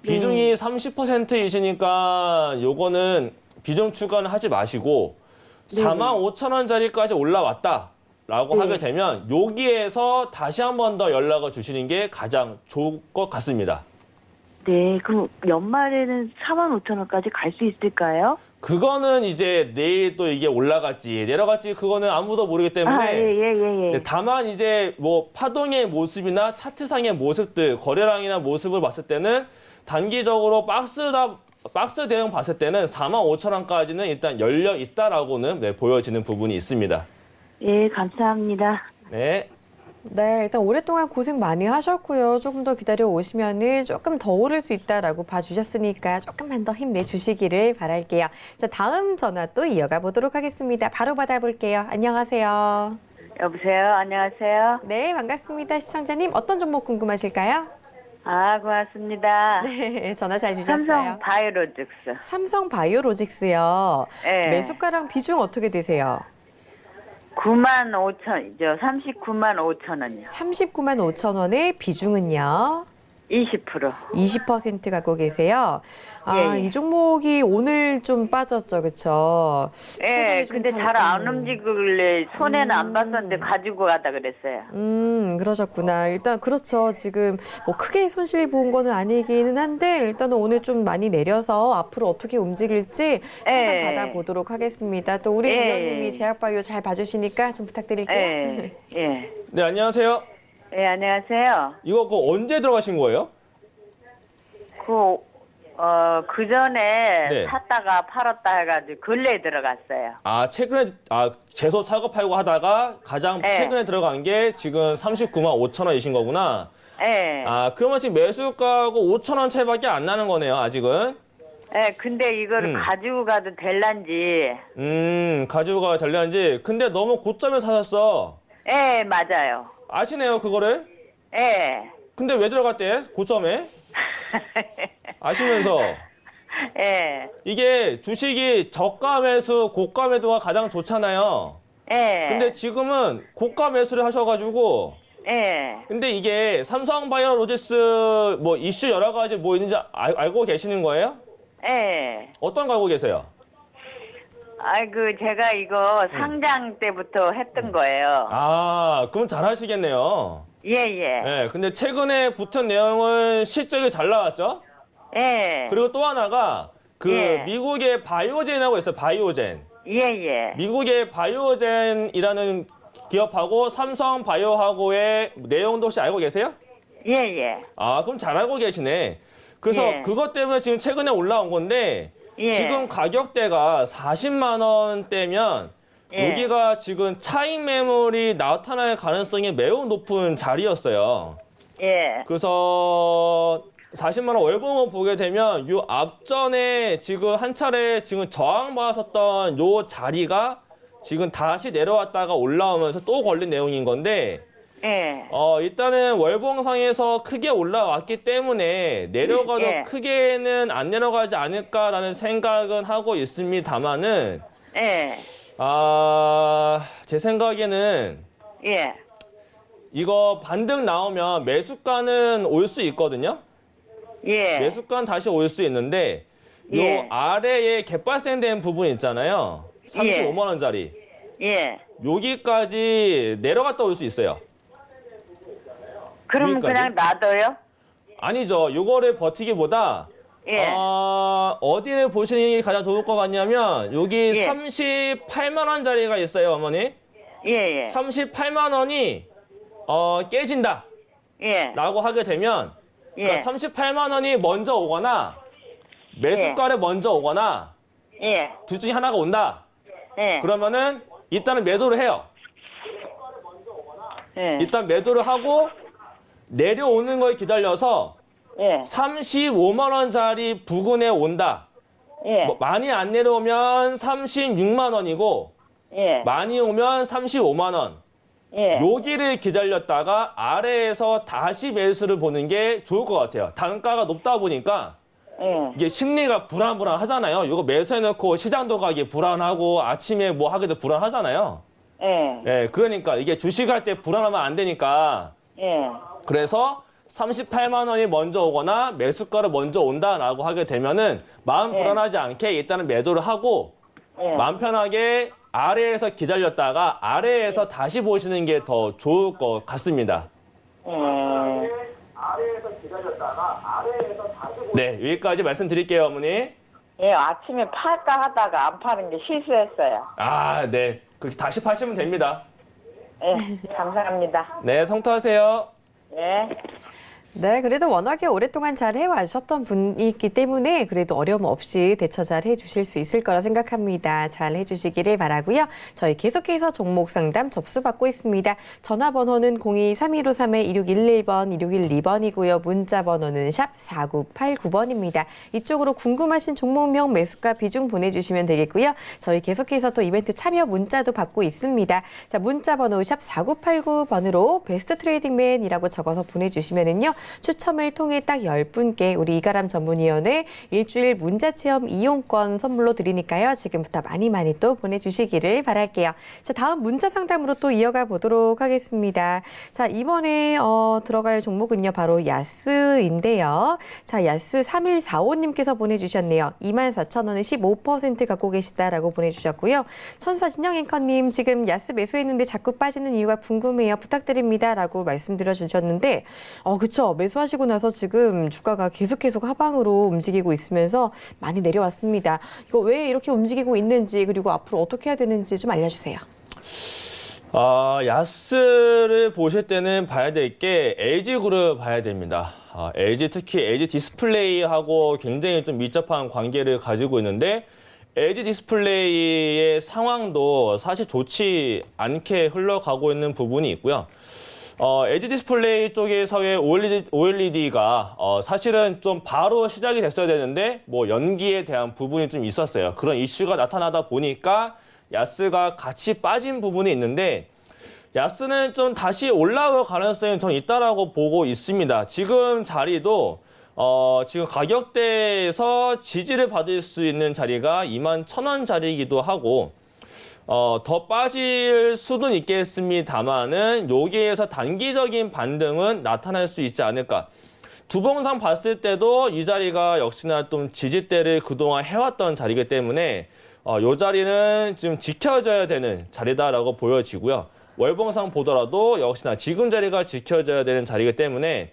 비중이 30%이시니까 요거는 비중 추가는 하지 마시고 45,000원짜리까지 올라왔다라고 하게 되면 여기에서 다시 한 번 더 연락을 주시는 게 가장 좋을 것 같습니다. 네. 그럼 연말에는 45,000원까지 갈 수 있을까요? 그거는 이제 내일 또 이게 올라갈지 내려갈지 그거는 아무도 모르기 때문에 예. 다만 이제 뭐 파동의 모습이나 차트상의 모습들, 거래량이나 모습을 봤을 때는 단기적으로 박스 대응 봤을 때는 45,000원까지는 일단 열려 있다라고는 보여지는 부분이 있습니다. 예, 감사합니다. 네. 네, 일단 오랫동안 고생 많이 하셨고요. 조금 더 기다려 오시면은 조금 더 오를 수 있다라고 봐주셨으니까 조금만 더 힘내주시기를 바랄게요. 자, 다음 전화 또 이어가 보도록 하겠습니다. 바로 받아볼게요. 안녕하세요. 여보세요. 안녕하세요. 네, 반갑습니다. 시청자님 어떤 종목 궁금하실까요? 고맙습니다. 네, 전화 잘 주셨어요. 삼성 바이오로직스. 삼성 바이오로직스요. 네. 매수가랑 비중 어떻게 되세요? 95,000이죠. 39만 5천 원이요. 39만 5천 원의 비중은요? 20%. 20% 갖고 계세요. 아, 예, 예. 이 종목이 오늘 좀 빠졌죠, 그렇죠? 예, 근데 잘 안 움직이길래 손해는 안 봤었는데 가지고 가다 그랬어요. 그러셨구나. 일단 그렇죠. 지금 뭐 크게 손실 본 거는 아니기는 한데 일단은 오늘 좀 많이 내려서 앞으로 어떻게 움직일지 상담 예. 받아보도록 하겠습니다. 또 우리 예. 위원님이 제약바이오 잘 봐주시니까 좀 부탁드릴게요. 예, 예. 네, 안녕하세요. 예, 안녕하세요. 이거 언제 들어가신 거예요? 그 전에 네. 샀다가 팔았다 해가지고 근래에 들어갔어요. 아, 최근에 재소 사고 팔고 하다가 가장 네. 최근에 들어간 게 지금 39만 5천 원이신 거구나. 예. 그러면 지금 매수가하고 5천 원 차이밖에 안 나는 거네요, 아직은. 예, 근데 이거를 가지고 가도 될란지. 가지고 가야 될려는지. 근데 너무 고점에 사셨어. 예, 맞아요. 아시네요, 그거를? 예. 근데 왜 들어갔대? 고점에? 아시면서. 예. 이게 주식이 저가 매수, 고가 매도가 가장 좋잖아요. 예. 근데 지금은 고가 매수를 하셔가지고 예. 근데 이게 삼성바이오로직스 뭐 이슈 여러 가지 뭐 있는지 알고 계시는 거예요? 예. 어떤 거 알고 계세요? 제가 이거 상장 때부터 했던 거예요. 그럼 잘 하시겠네요. 예, 예. 네, 근데 최근에 붙은 내용은 실적이 잘 나왔죠? 예. 그리고 또 하나가 예. 미국의 바이오젠이라고 있어요. 바이오젠. 예, 예. 미국의 바이오젠이라는 기업하고 삼성바이오하고의 내용도 혹시 알고 계세요? 예, 예. 그럼 잘 알고 계시네. 그래서 예. 그것 때문에 지금 최근에 올라온 건데 예. 지금 가격대가 40만 원대면 예. 여기가 지금 차익 매물이 나타날 가능성이 매우 높은 자리였어요. 예. 그래서 40만 원 월봉을 보게 되면 요 앞전에 지금 한 차례 지금 저항받았었던 요 자리가 지금 다시 내려왔다가 올라오면서 또 걸린 내용인 건데 예. 일단은 월봉상에서 크게 올라왔기 때문에 내려가도 예. 크게는 안 내려가지 않을까라는 생각은 하고 있습니다만은 예. 제 생각에는 예. 이거 반등 나오면 매수가는 올 수 있거든요. 예. 매수가는 다시 올 수 있는데 요 예. 아래에 갯발생된 부분 있잖아요. 35만 원짜리. 예. 여기까지 내려갔다 올 수 있어요. 그럼 여기까지? 그냥 놔둬요? 아니죠. 요거를 버티기보다 예. 어디를 보시는 게 가장 좋을 것 같냐면 여기 예. 38만 원짜리가 있어요, 어머니. 예, 예. 38만 원이 깨진다 예. 라고 하게 되면 예. 그러니까 38만 원이 먼저 오거나 매수가를 먼저 오거나 예. 둘 중에 하나가 온다. 예. 그러면은 일단은 매도를 해요. 예. 일단 매도를 하고 내려오는 걸 기다려서 예. 35만 원짜리 부근에 온다. 예. 뭐 많이 안 내려오면 36만 원이고 예. 많이 오면 35만 원. 예. 여기를 기다렸다가 아래에서 다시 매수를 보는 게 좋을 것 같아요. 단가가 높다 보니까 예. 이게 심리가 불안하잖아요. 이거 매수해놓고 시장도 가기 불안하고 아침에 뭐 하기도 불안하잖아요. 예. 네, 그러니까 이게 주식할 때 불안하면 안 되니까 예. 그래서 38만 원이 먼저 오거나 매수가를 먼저 온다라고 하게 되면은 마음 불안하지 않게 일단은 매도를 하고 예. 마음 편하게 아래에서 기다렸다가 아래에서 다시 보시는 게 더 좋을 것 같습니다. 네, 여기까지 말씀드릴게요, 어머니. 예, 아침에 팔까 하다가 안 파는 게 실수했어요. 네. 그렇게 다시 파시면 됩니다. 예, 감사합니다. 네, 성투하세요. 예. 네, 그래도 워낙에 오랫동안 잘 해와주셨던 분이 있기 때문에 그래도 어려움 없이 대처 잘 해주실 수 있을 거라 생각합니다. 잘 해주시기를 바라고요. 저희 계속해서 종목 상담 접수받고 있습니다. 전화번호는 02-3153-2611번, 2612번이고요. 문자 번호는 샵 4989번입니다. 이쪽으로 궁금하신 종목명, 매수가, 비중 보내주시면 되겠고요. 저희 계속해서 또 이벤트 참여 문자도 받고 있습니다. 자, 문자 번호 샵 4989번으로 베스트 트레이딩맨이라고 적어서 보내주시면은요. 추첨을 통해 딱 10분께 우리 이가람 전문위원회 일주일 문자체험 이용권 선물로 드리니까요. 지금부터 많이 또 보내주시기를 바랄게요. 자, 다음 문자 상담으로 또 이어가 보도록 하겠습니다. 자, 이번에 들어갈 종목은요. 바로 야스인데요. 자, 야스 3145님께서 보내주셨네요. 24,000원에 15% 갖고 계시다라고 보내주셨고요. 천사진영 앵커님 지금 야스 매수했는데 자꾸 빠지는 이유가 궁금해요. 부탁드립니다라고 말씀드려 주셨는데 그쵸. 매수하시고 나서 지금 주가가 계속 하방으로 움직이고 있으면서 많이 내려왔습니다. 이거 왜 이렇게 움직이고 있는지 그리고 앞으로 어떻게 해야 되는지 좀 알려주세요. 야스를 보실 때는 봐야 될 게 LG그룹 봐야 됩니다. LG 특히 LG 디스플레이하고 굉장히 좀 밀접한 관계를 가지고 있는데 LG 디스플레이의 상황도 사실 좋지 않게 흘러가고 있는 부분이 있고요. LG 디스플레이 쪽에서의 OLED가 사실은 좀 바로 시작이 됐어야 되는데 뭐 연기에 대한 부분이 좀 있었어요. 그런 이슈가 나타나다 보니까 야스가 같이 빠진 부분이 있는데 야스는 좀 다시 올라올 가능성이 좀 있다라고 보고 있습니다. 지금 자리도 지금 가격대에서 지지를 받을 수 있는 자리가 21,000원 자리이기도 하고 더 빠질 수는 있겠습니다만은 여기에서 단기적인 반등은 나타날 수 있지 않을까. 두봉상 봤을 때도 이 자리가 역시나 좀 지지대를 그동안 해왔던 자리이기 때문에 이 자리는 지금 지켜져야 되는 자리다라고 보여지고요. 월봉상 보더라도 역시나 지금 자리가 지켜져야 되는 자리이기 때문에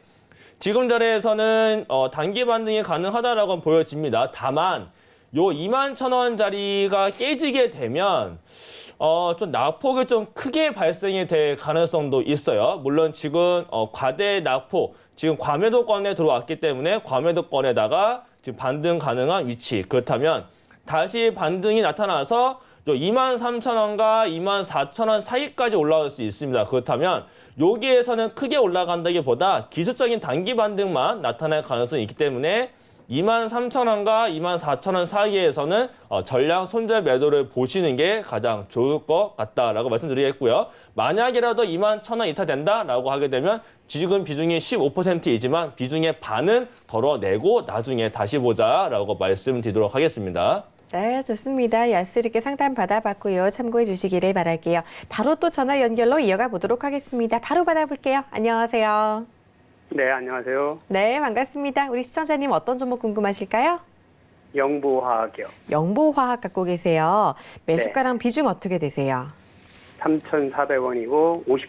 지금 자리에서는 단기 반등이 가능하다라고 보여집니다. 다만 요 21,000원 자리가 깨지게 되면 좀 낙폭이 좀 크게 발생이 될 가능성도 있어요. 물론 지금 과대 낙폭, 지금 과매도권에 들어왔기 때문에 과매도권에다가 지금 반등 가능한 위치. 그렇다면 다시 반등이 나타나서 23,000원과 24,000원 사이까지 올라올 수 있습니다. 그렇다면 여기에서는 크게 올라간다기보다 기술적인 단기 반등만 나타날 가능성이 있기 때문에 23,000원과 24,000원 사이에서는 전량 손절 매도를 보시는 게 가장 좋을 것 같다라고 말씀드리겠고요. 만약이라도 21,000원 이탈 된다라고 하게 되면 지금 비중이 15%이지만 비중의 반은 덜어내고 나중에 다시 보자라고 말씀드리도록 하겠습니다. 네, 좋습니다. 야스 이렇게 상담 받아봤고요. 참고해 주시기를 바랄게요. 바로 또 전화 연결로 이어가 보도록 하겠습니다. 바로 받아볼게요. 안녕하세요. 네, 안녕하세요. 네, 반갑습니다. 우리 시청자님 어떤 종목 궁금하실까요? 영보화학이요. 영보화학 갖고 계세요. 매수가랑 비중 어떻게 되세요? 3,400원이고 50%.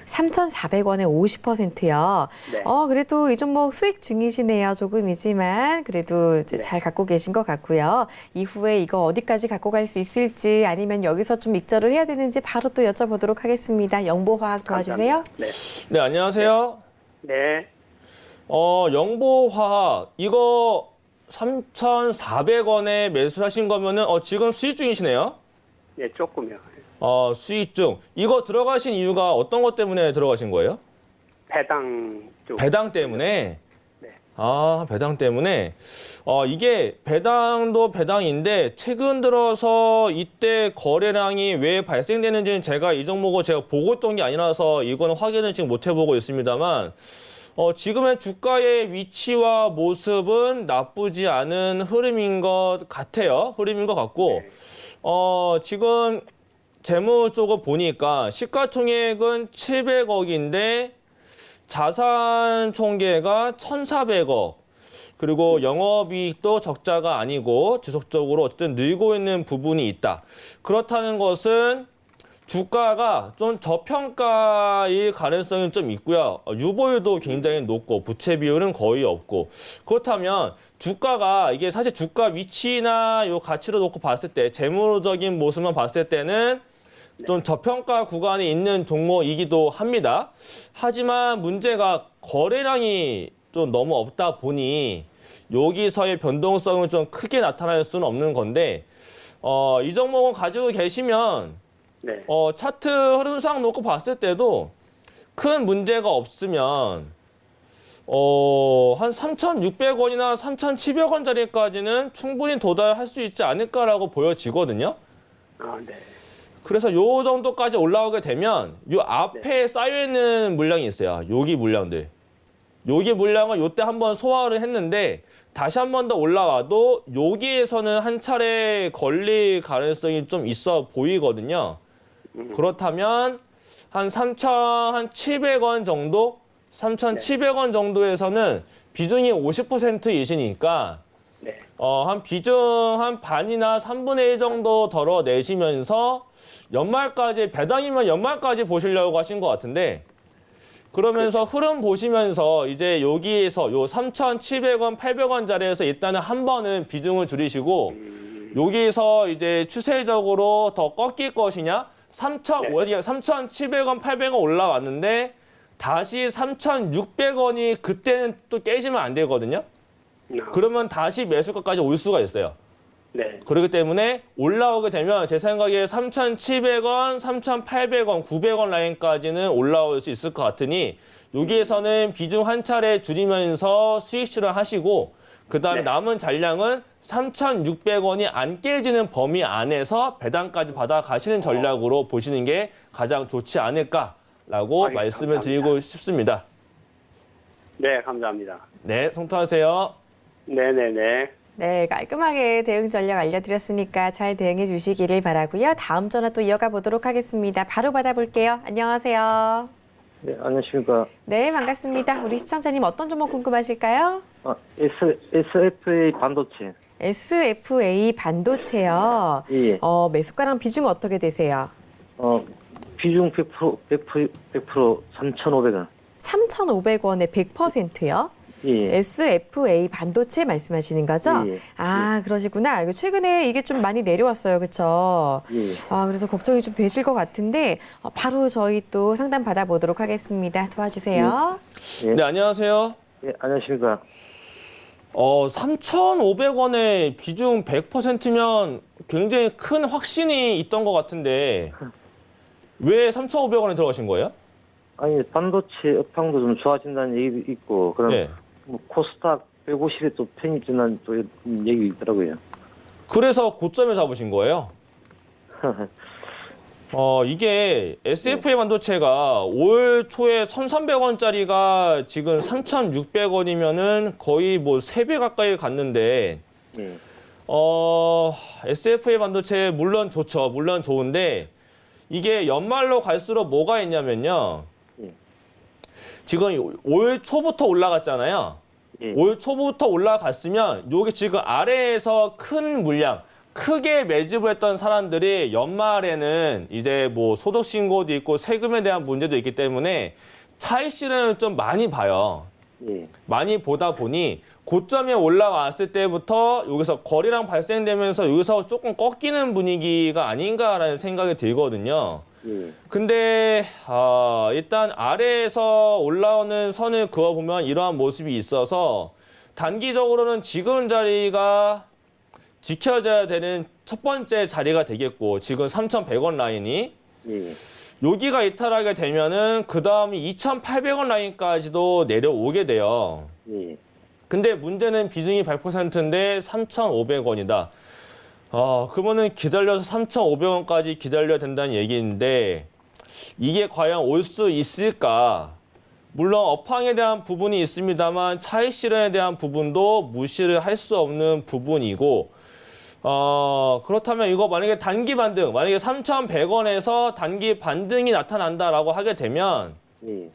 3,400원에 50%요. 네. 그래도 이 종목 수익 중이시네요. 조금이지만 그래도 이제 잘 갖고 계신 것 같고요. 이후에 이거 어디까지 갖고 갈 수 있을지 아니면 여기서 좀 익절을 해야 되는지 바로 또 여쭤보도록 하겠습니다. 영보화학 도와주세요. 감사합니다. 네. 네, 안녕하세요. 네. 영보화학 이거 3,400원에 매수하신 거면은 지금 수익 중이시네요. 네, 조금요. 수익 중. 이거 들어가신 이유가 어떤 것 때문에 들어가신 거예요? 배당 쪽. 배당 때문에? 네. 배당 때문에. 이게 배당도 배당인데 최근 들어서 이때 거래량이 왜 발생되는지는 제가 이 종목을 제가 보고 있던 게 아니라서 이거는 확인을 지금 못 해보고 있습니다만 지금의 주가의 위치와 모습은 나쁘지 않은 흐름인 것 같아요. 흐름인 것 같고 지금 재무 쪽을 보니까 시가총액은 700억인데 자산 총계가 1,400억. 그리고 영업이익도 적자가 아니고 지속적으로 어쨌든 늘고 있는 부분이 있다. 그렇다는 것은 주가가 좀 저평가일 가능성이 좀 있고요. 유보율도 굉장히 높고 부채 비율은 거의 없고. 그렇다면 주가가 이게 사실 주가 위치나 요 가치로 놓고 봤을 때 재무적인 모습만 봤을 때는 좀 저평가 구간에 있는 종목이기도 합니다. 하지만 문제가 거래량이 좀 너무 없다 보니 여기서의 변동성은 좀 크게 나타날 수는 없는 건데 이 종목은 가지고 계시면 네. 차트 흐름상 놓고 봤을 때도 큰 문제가 없으면 한 3,600원이나 3,700원짜리까지는 충분히 도달할 수 있지 않을까라고 보여지거든요. 네. 그래서 요 정도까지 올라오게 되면 요 앞에 쌓여 있는 물량이 있어요. 여기 물량들. 여기 물량을 요때 한번 소화를 했는데 다시 한 번 더 올라와도 여기에서는 한 차례 걸릴 가능성이 좀 있어 보이거든요. 그렇다면 한 3,700원 정도? 3,700원 정도에서는 비중이 50%이시니까 네. 한 비중 한 반이나 3분의 1 정도 덜어내시면서 연말까지, 배당이면 연말까지 보시려고 하신 것 같은데 그러면서 흐름 보시면서 이제 여기에서 요 3,700원, 800원 자리에서 일단은 한 번은 비중을 줄이시고 여기에서 이제 추세적으로 더 꺾일 것이냐? 3,700원, 800원 올라왔는데 다시 3,600원이 그때는 또 깨지면 안 되거든요. 그러면 다시 매수가까지 올 수가 있어요. 네. 그렇기 때문에 올라오게 되면 제 생각에 3,700원, 3,800원, 900원 라인까지는 올라올 수 있을 것 같으니 여기에서는 비중 한 차례 줄이면서 수익 실현하시고 그다음에 네. 남은 잔량은 3,600원이 안 깨지는 범위 안에서 배당까지 받아 가시는 전략으로 보시는 게 가장 좋지 않을까라고 말씀을 감사합니다. 드리고 싶습니다. 네, 감사합니다. 네, 성투하세요. 네네네. 네, 깔끔하게 대응 전략 알려드렸으니까 잘 대응해 주시기를 바라고요. 다음 전화 또 이어가 보도록 하겠습니다. 바로 받아볼게요. 안녕하세요. 네, 안녕하십니까. 네, 반갑습니다. 우리 시청자님 어떤 종목 궁금하실까요? SFA 반도체. SFA 반도체요. 예. 매수가랑 비중 어떻게 되세요? 비중 100% 3,500원. 3,500원에 100%요? 예. SFA 반도체 말씀하시는 거죠? 예. 아, 그러시구나. 이거 최근에 이게 좀 많이 내려왔어요. 그렇죠? 예. 그래서 걱정이 좀 되실 것 같은데 바로 저희 또 상담 받아보도록 하겠습니다. 도와주세요. 예. 네, 안녕하세요. 예, 안녕하십니까. 3,500원에 비중 100%면 굉장히 큰 확신이 있던 것 같은데 왜 3,500원에 들어가신 거예요? 아니, 반도체 업황도 좀 좋아진다는 얘기도 있고, 그럼 네. 뭐 코스닥 150에 또 편입된다는 또 얘기 있더라고요. 그래서 고점에 잡으신 거예요? 이게 SFA 반도체가 올 초에 1,300원짜리가 지금 3,600원이면은 거의 뭐 3배 가까이 갔는데, 예. SFA 반도체 물론 좋죠. 물론 좋은데, 이게 연말로 갈수록 뭐가 있냐면요. 예. 지금 올 초부터 올라갔잖아요. 예. 올 초부터 올라갔으면 여기 지금 아래에서 큰 물량, 크게 매집을 했던 사람들이 연말에는 이제 뭐 소득 신고도 있고 세금에 대한 문제도 있기 때문에 차익 실현을 좀 많이 봐요. 예. 많이 보다 보니 고점에 올라왔을 때부터 여기서 거래량 발생되면서 여기서 조금 꺾이는 분위기가 아닌가라는 생각이 들거든요. 예. 근데 일단 아래에서 올라오는 선을 그어보면 이러한 모습이 있어서 단기적으로는 지금 자리가 지켜져야 되는 첫 번째 자리가 되겠고 지금 3,100원 라인이 예. 여기가 이탈하게 되면은 그 다음이 2,800원 라인까지도 내려오게 돼요. 예. 근데 문제는 비중이 100%인데 3,500원이다. 그러면은 기다려서 3,500원까지 기다려야 된다는 얘기인데 이게 과연 올 수 있을까? 물론 업황에 대한 부분이 있습니다만 차익 실현에 대한 부분도 무시를 할 수 없는 부분이고 그렇다면 이거 만약에 단기 반등, 만약에 3,100원에서 단기 반등이 나타난다라고 하게 되면 예.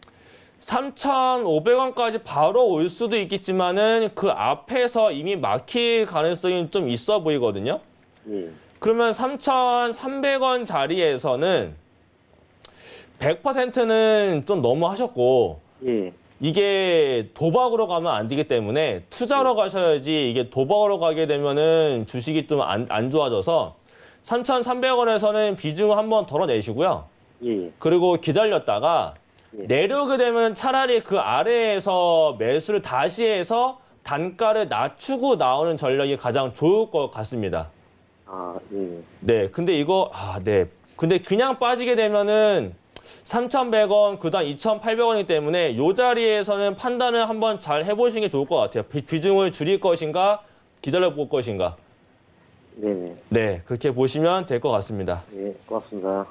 3,500원까지 바로 올 수도 있겠지만은 그 앞에서 이미 막힐 가능성이 좀 있어 보이거든요. 예. 그러면 3,300원 자리에서는 100%는 좀 너무 하셨고 예. 이게 도박으로 가면 안 되기 때문에 투자로 가셔야지 이게 도박으로 가게 되면은 주식이 좀 안 좋아져서 3,300원에서는 비중을 한번 덜어내시고요. 예. 그리고 기다렸다가 예. 내려오게 되면 차라리 그 아래에서 매수를 다시 해서 단가를 낮추고 나오는 전략이 가장 좋을 것 같습니다. 예. 네, 근데 이거 네. 근데 그냥 빠지게 되면은 3,100원, 그다음 2,800원이기 때문에 이 자리에서는 판단을 한번 잘 해보시는 게 좋을 것 같아요. 비중을 줄일 것인가, 기다려볼 것인가. 네네. 네, 그렇게 보시면 될 것 같습니다. 예, 고맙습니다.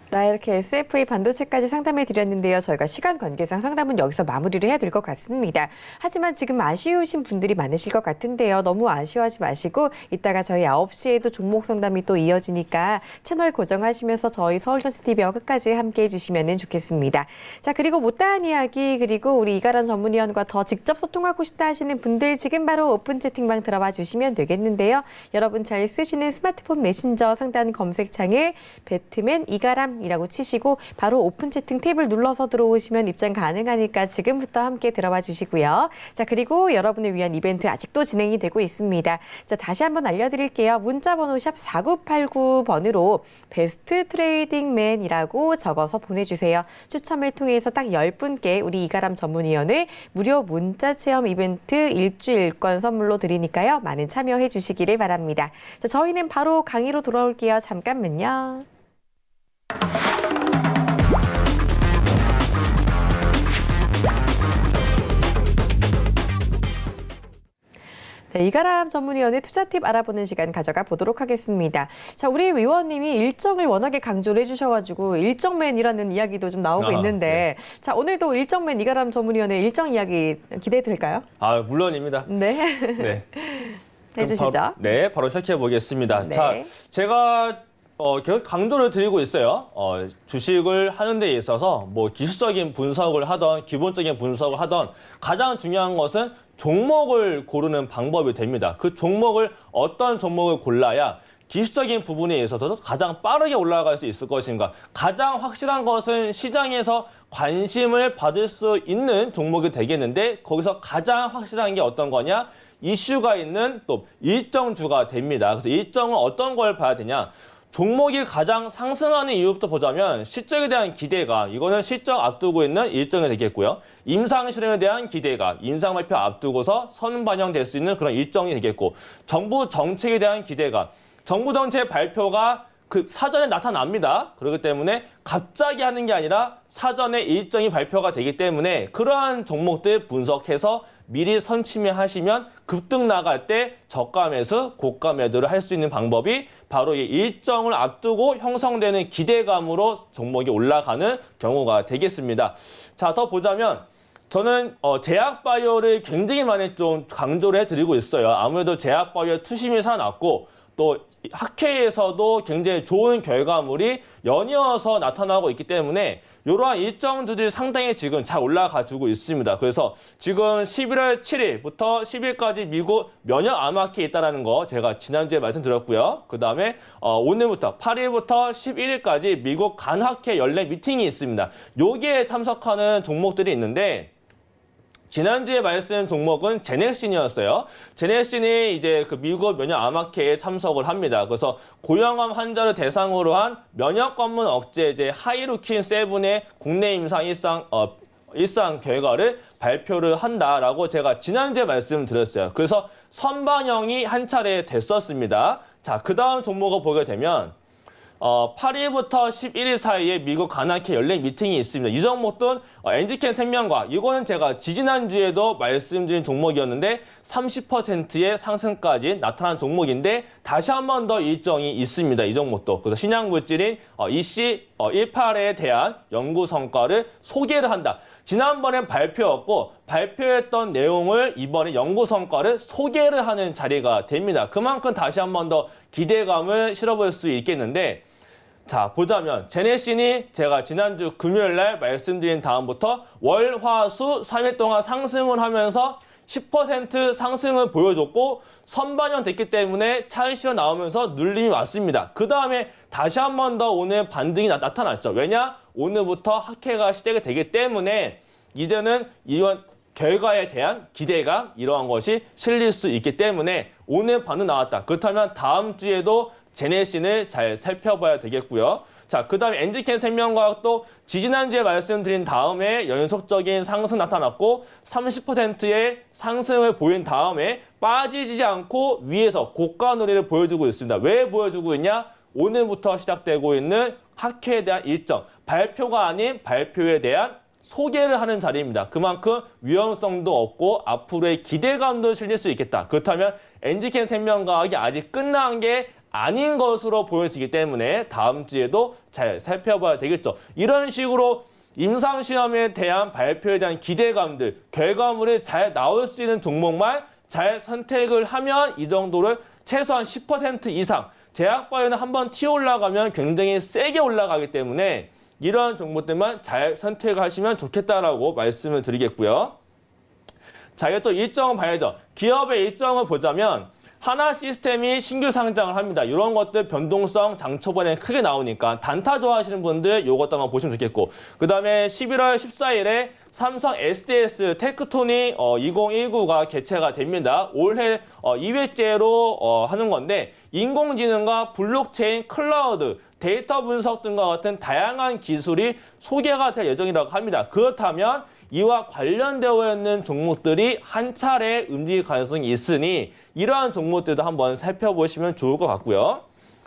이렇게 SFA 반도체까지 상담해 드렸는데요. 저희가 시간 관계상 상담은 여기서 마무리를 해야 될 것 같습니다. 하지만 지금 아쉬우신 분들이 많으실 것 같은데요. 너무 아쉬워하지 마시고 이따가 저희 9시에도 종목 상담이 또 이어지니까 채널 고정하시면서 저희 서울전체TV와 끝까지 함께해 주시면 좋겠습니다. 자, 그리고 못다한 이야기 그리고 우리 이가람 전문위원과 더 직접 소통하고 싶다 하시는 분들 지금 바로 오픈 채팅방 들어와 주시면 되겠는데요. 여러분 잘 쓰시는 스마트폰 메신저 상단 검색창에 배트맨 이가람이라고 치시고 바로 오픈 채팅 탭을 눌러서 들어오시면 입장 가능하니까 지금부터 함께 들어와 주시고요. 자, 그리고 여러분을 위한 이벤트 아직도 진행이 되고 있습니다. 자, 다시 한번 알려드릴게요. 문자번호 샵 4989번으로 베스트 트레이딩맨이라고 적어서 보내주세요. 추첨을 통해서 딱 10분께 우리 이가람 전문위원을 무료 문자 체험 이벤트 일주일권 선물로 드리니까요. 많은 참여해 주시기를 바랍니다. 자, 저희는 바로 강의로 돌아올게요. 잠깐만요. 네, 이가람 전문위원의 투자 팁 알아보는 시간 가져가 보도록 하겠습니다. 자, 우리 위원님이 일정을 워낙에 강조를 해주셔가지고 일정맨이라는 이야기도 좀 나오고 있는데 네. 자, 오늘도 일정맨 이가람 전문위원의 일정 이야기 기대해 드릴까요? 아, 물론입니다. 네. 네. 해주시죠. 바로 시작해 보겠습니다. 네. 자, 제가 계속 강조를 드리고 있어요. 주식을 하는 데 있어서 뭐 기술적인 분석을 하던 기본적인 분석을 하던 가장 중요한 것은 종목을 고르는 방법이 됩니다. 그 종목을 어떤 종목을 골라야 기술적인 부분에 있어서도 가장 빠르게 올라갈 수 있을 것인가. 가장 확실한 것은 시장에서 관심을 받을 수 있는 종목이 되겠는데 거기서 가장 확실한 게 어떤 거냐? 이슈가 있는 또 일정주가 됩니다. 그래서 일정은 어떤 걸 봐야 되냐? 종목이 가장 상승하는 이유부터 보자면 실적에 대한 기대감, 이거는 실적 앞두고 있는 일정이 되겠고요. 임상 실험에 대한 기대감, 임상 발표 앞두고서 선반영될 수 있는 그런 일정이 되겠고, 정부 정책에 대한 기대감, 정부 정책 발표가 그 사전에 나타납니다. 그렇기 때문에 갑자기 하는 게 아니라 사전에 일정이 발표가 되기 때문에 그러한 종목들 분석해서 미리 선침해하시면 급등 나갈 때 저가 매수, 고가 매도를 할 수 있는 방법이 바로 이 일정을 앞두고 형성되는 기대감으로 종목이 올라가는 경우가 되겠습니다. 자, 더 보자면 저는 제약바이오를 굉장히 많이 좀 강조를 해드리고 있어요. 아무래도 제약바이오의 투심이 살아났고 또 학회에서도 굉장히 좋은 결과물이 연이어서 나타나고 있기 때문에 이러한 일정들이 상당히 지금 잘 올라가지고 있습니다. 그래서 지금 11월 7일부터 10일까지 미국 면역 암학회에 있다는 거 제가 지난주에 말씀드렸고요. 그 다음에 오늘부터 8일부터 11일까지 미국 간학회 연례 미팅이 있습니다. 여기에 참석하는 종목들이 있는데 지난주에 말씀 종목은 제넥신이었어요. 제넥신이 이제 그 미국 면역 암학회에 참석을 합니다. 그래서 고령암 환자를 대상으로 한 면역 관문 억제제 하이루킨 7의 국내 임상 일상 결과를 발표를 한다라고 제가 지난주에 말씀드렸어요. 그래서 선반영이 한 차례 됐었습니다. 자, 그 다음 종목을 보게 되면 8일부터 11일 사이에 미국 간학회 연례 미팅이 있습니다. 이 종목도 엔지켄 생명과 이거는 제가 지지난주에도 말씀드린 종목이었는데 30%의 상승까지 나타난 종목인데 다시 한 번 더 일정이 있습니다. 이 종목도. 그래서 신약물질인 EC18에 대한 연구 성과를 소개를 한다. 지난번엔 발표였고 발표했던 내용을 이번에 연구 성과를 소개를 하는 자리가 됩니다. 그만큼 다시 한 번 더 기대감을 실어볼 수 있겠는데 자, 보자면 제네신이 제가 지난주 금요일 날 말씀드린 다음부터 월, 화, 수 3일 동안 상승을 하면서 10% 상승을 보여줬고 선반영 됐기 때문에 차익실현 나오면서 눌림이 왔습니다. 그 다음에 다시 한 번 더 오늘 반등이 나타났죠. 왜냐? 오늘부터 학회가 시작이 되기 때문에 이제는 이런 결과에 대한 기대감 이러한 것이 실릴 수 있기 때문에 오늘 반등 나왔다. 그렇다면 다음 주에도 제네신을 잘 살펴봐야 되겠고요. 자, 그 다음에 엔지켄 생명과학도 지지난주에 말씀드린 다음에 연속적인 상승 나타났고 30%의 상승을 보인 다음에 빠지지 않고 위에서 고가 놀이를 보여주고 있습니다. 왜 보여주고 있냐? 오늘부터 시작되고 있는 학회에 대한 일정, 발표가 아닌 발표에 대한 소개를 하는 자리입니다. 그만큼 위험성도 없고 앞으로의 기대감도 실릴 수 있겠다. 그렇다면 NG캔 생명과학이 아직 끝난 게 아닌 것으로 보여지기 때문에 다음 주에도 잘 살펴봐야 되겠죠. 이런 식으로 임상시험에 대한 발표에 대한 기대감들, 결과물이 잘 나올 수 있는 종목만 잘 선택을 하면 이 정도를 최소한 10% 이상, 제약바이오는 한번 튀어 올라가면 굉장히 세게 올라가기 때문에 이러한 종목들만 잘 선택을 하시면 좋겠다라고 말씀을 드리겠고요. 자, 이게 또 일정을 봐야죠. 기업의 일정을 보자면 하나 시스템이 신규 상장을 합니다. 이런 것들 변동성 장 초반에 크게 나오니까 단타 좋아하시는 분들 이것도 한번 보시면 좋겠고, 그 다음에 11월 14일에 삼성 SDS 테크토닉 2019가 개최가 됩니다. 올해 2회째로 하는 건데 인공지능과 블록체인, 클라우드, 데이터 분석 등과 같은 다양한 기술이 소개가 될 예정이라고 합니다. 그렇다면 이와 관련되어 있는 종목들이 한 차례 움직일 가능성이 있으니 이러한 종목들도 한번 살펴보시면 좋을 것 같고요.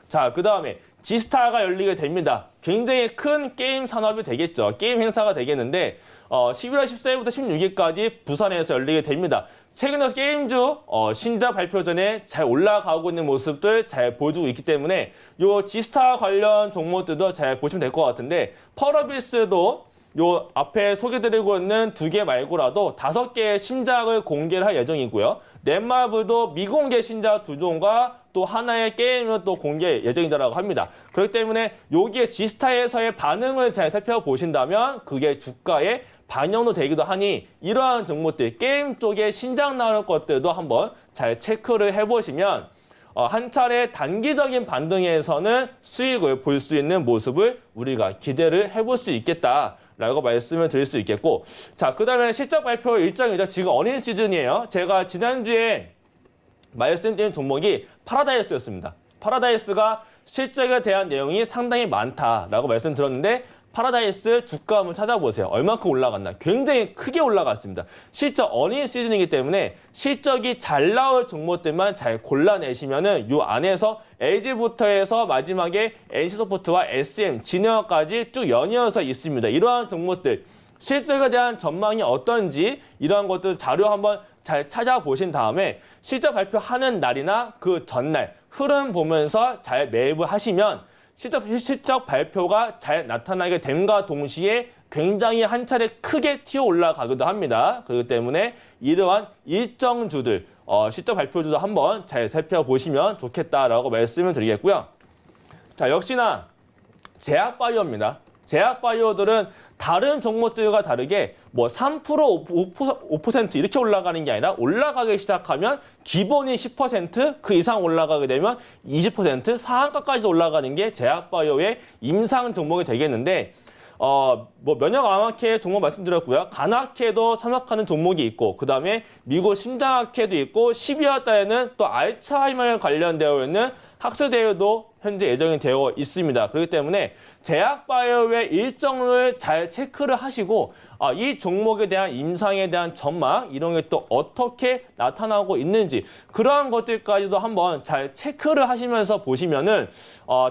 자, 그 다음에 지스타가 열리게 됩니다. 굉장히 큰 게임 산업이 되겠죠. 게임 행사가 되겠는데 11월 14일부터 16일까지 부산에서 열리게 됩니다. 최근에 게임주 신작 발표 전에 잘 올라가고 있는 모습들 잘 보여주고 있기 때문에 요 지스타 관련 종목들도 잘 보시면 될 것 같은데, 펄어비스도 요 앞에 소개드리고 있는 2개 말고라도 5개의 신작을 공개를 할 예정이고요. 넷마블도 미공개 신작 2종과 또 하나의 게임을 또 공개 예정이라고 합니다. 그렇기 때문에 여기에 지스타에서의 반응을 잘 살펴보신다면 그게 주가에 반영도 되기도 하니 이러한 종목들, 게임 쪽에 신작 나오는 것들도 한번 잘 체크를 해보시면 한 차례 단기적인 반등에서는 수익을 볼 수 있는 모습을 우리가 기대를 해볼 수 있겠다라고 말씀을 드릴 수 있겠고, 자, 그 다음에 실적 발표 일정이죠. 지금 어린 시즌이에요. 제가 지난주에 말씀드린 종목이 파라다이스였습니다. 파라다이스가 실적에 대한 내용이 상당히 많다라고 말씀드렸는데 파라다이스 주가 한번 찾아보세요. 얼마큼 올라갔나? 굉장히 크게 올라갔습니다. 실적 어린 시즌이기 때문에 실적이 잘 나올 종목들만 잘 골라내시면은 요 안에서 LG부터 해서 마지막에 NC소프트와 SM, 진에어까지 쭉 연이어서 있습니다. 이러한 종목들 실적에 대한 전망이 어떤지 이러한 것들 자료 한번 잘 찾아보신 다음에 실적 발표하는 날이나 그 전날 흐름 보면서 잘 매입을 하시면 실적 발표가 잘 나타나게 됨과 동시에 굉장히 한 차례 크게 튀어 올라가기도 합니다. 그렇기 때문에 이러한 일정주들, 실적 발표주도 한번 잘 살펴보시면 좋겠다라고 말씀을 드리겠고요. 자, 역시나 제약바이오입니다. 제약바이오들은 다른 종목들과 다르게 뭐 3%, 5% 이렇게 올라가는 게 아니라 올라가기 시작하면 기본이 10%, 그 이상 올라가게 되면 20%, 상한가까지 올라가는 게 제약바이오의 임상 종목이 되겠는데, 뭐 면역암학회 종목 말씀드렸고요. 간학회도 참석하는 종목이 있고, 그 다음에 미국 심장학회도 있고, 12월 달에는 또 알츠하이머에 관련되어 있는 학술대회도 현재 예정이 되어 있습니다. 그렇기 때문에 제약바이오의 일정을 잘 체크를 하시고 이 종목에 대한 임상에 대한 전망 이런 게 또 어떻게 나타나고 있는지 그러한 것들까지도 한번 잘 체크를 하시면서 보시면은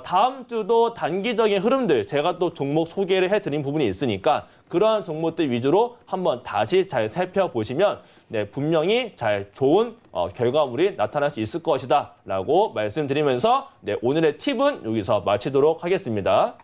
다음 주도 단기적인 흐름들 제가 또 종목 소개를 해드린 부분이 있으니까 그러한 종목들 위주로 한번 다시 잘 살펴보시면 분명히 잘 좋은 결과물이 나타날 수 있을 것이다 라고 말씀드리면서 오늘의 팁은 여기서 마치도록 하겠습니다.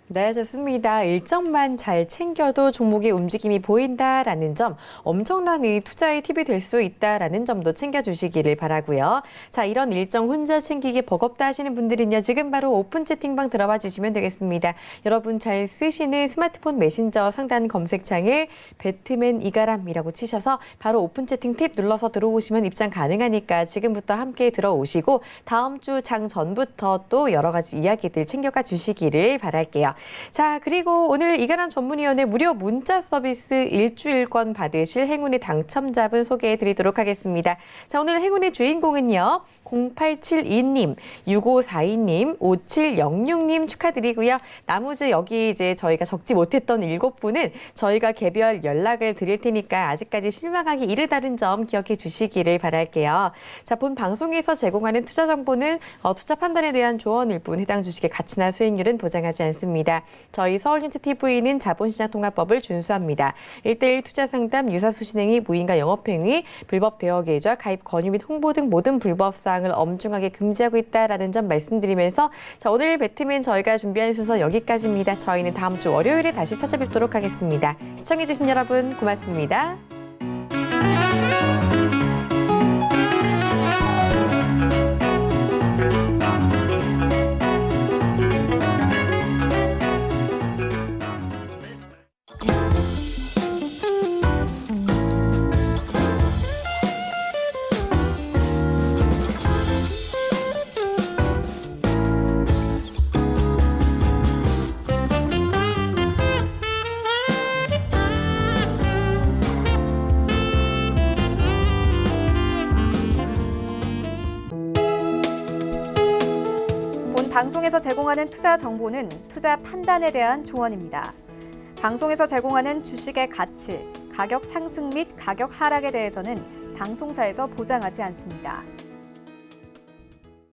네, 좋습니다. 일정만 잘 챙겨도 종목의 움직임이 보인다라는 점, 엄청난 이 투자의 팁이 될 수 있다라는 점도 챙겨주시기를 바라고요. 자, 이런 일정 혼자 챙기기 버겁다 하시는 분들은요, 지금 바로 오픈 채팅방 들어와 주시면 되겠습니다. 여러분 잘 쓰시는 스마트폰 메신저 상단 검색창에 배트맨 이가람이라고 치셔서 바로 오픈 채팅 팁 눌러서 들어오시면 입장 가능하니까 지금부터 함께 들어오시고 다음 주 장 전부터 또 여러 가지 이야기들 챙겨가 주시기를 바랄게요. 자, 그리고 오늘 이가람 전문위원회 무료 문자 서비스 일주일권 받으실 행운의 당첨자분 소개해 드리도록 하겠습니다. 자, 오늘 행운의 주인공은요. 0872님, 6542님, 5706님 축하드리고요. 나머지 여기 이제 저희가 적지 못했던 7분은 저희가 개별 연락을 드릴 테니까 아직까지 실망하기 이르다는 점 기억해 주시기를 바랄게요. 자, 본 방송에서 제공하는 투자 정보는 투자 판단에 대한 조언일 뿐 해당 주식의 가치나 수익률은 보장하지 않습니다. 있습니다. 저희 서울뉴스TV는 자본시장통합법을 준수합니다. 1:1 투자 상담, 유사수 신행위, 무인가 영업행위, 불법 대여 계좌, 가입 권유 및 홍보 등 모든 불법 사항을 엄중하게 금지하고 있다라는 점 말씀드리면서 자, 오늘 배트맨 저희가 준비한 순서 여기까지입니다. 저희는 다음 주 월요일에 다시 찾아뵙도록 하겠습니다. 시청해주신 여러분 고맙습니다. 본 방송에서 제공하는 투자 정보는 투자 판단에 대한 조언입니다. 방송에서 제공하는 주식의 가치, 가격 상승 및 가격 하락에 대해서는 방송사에서 보장하지 않습니다.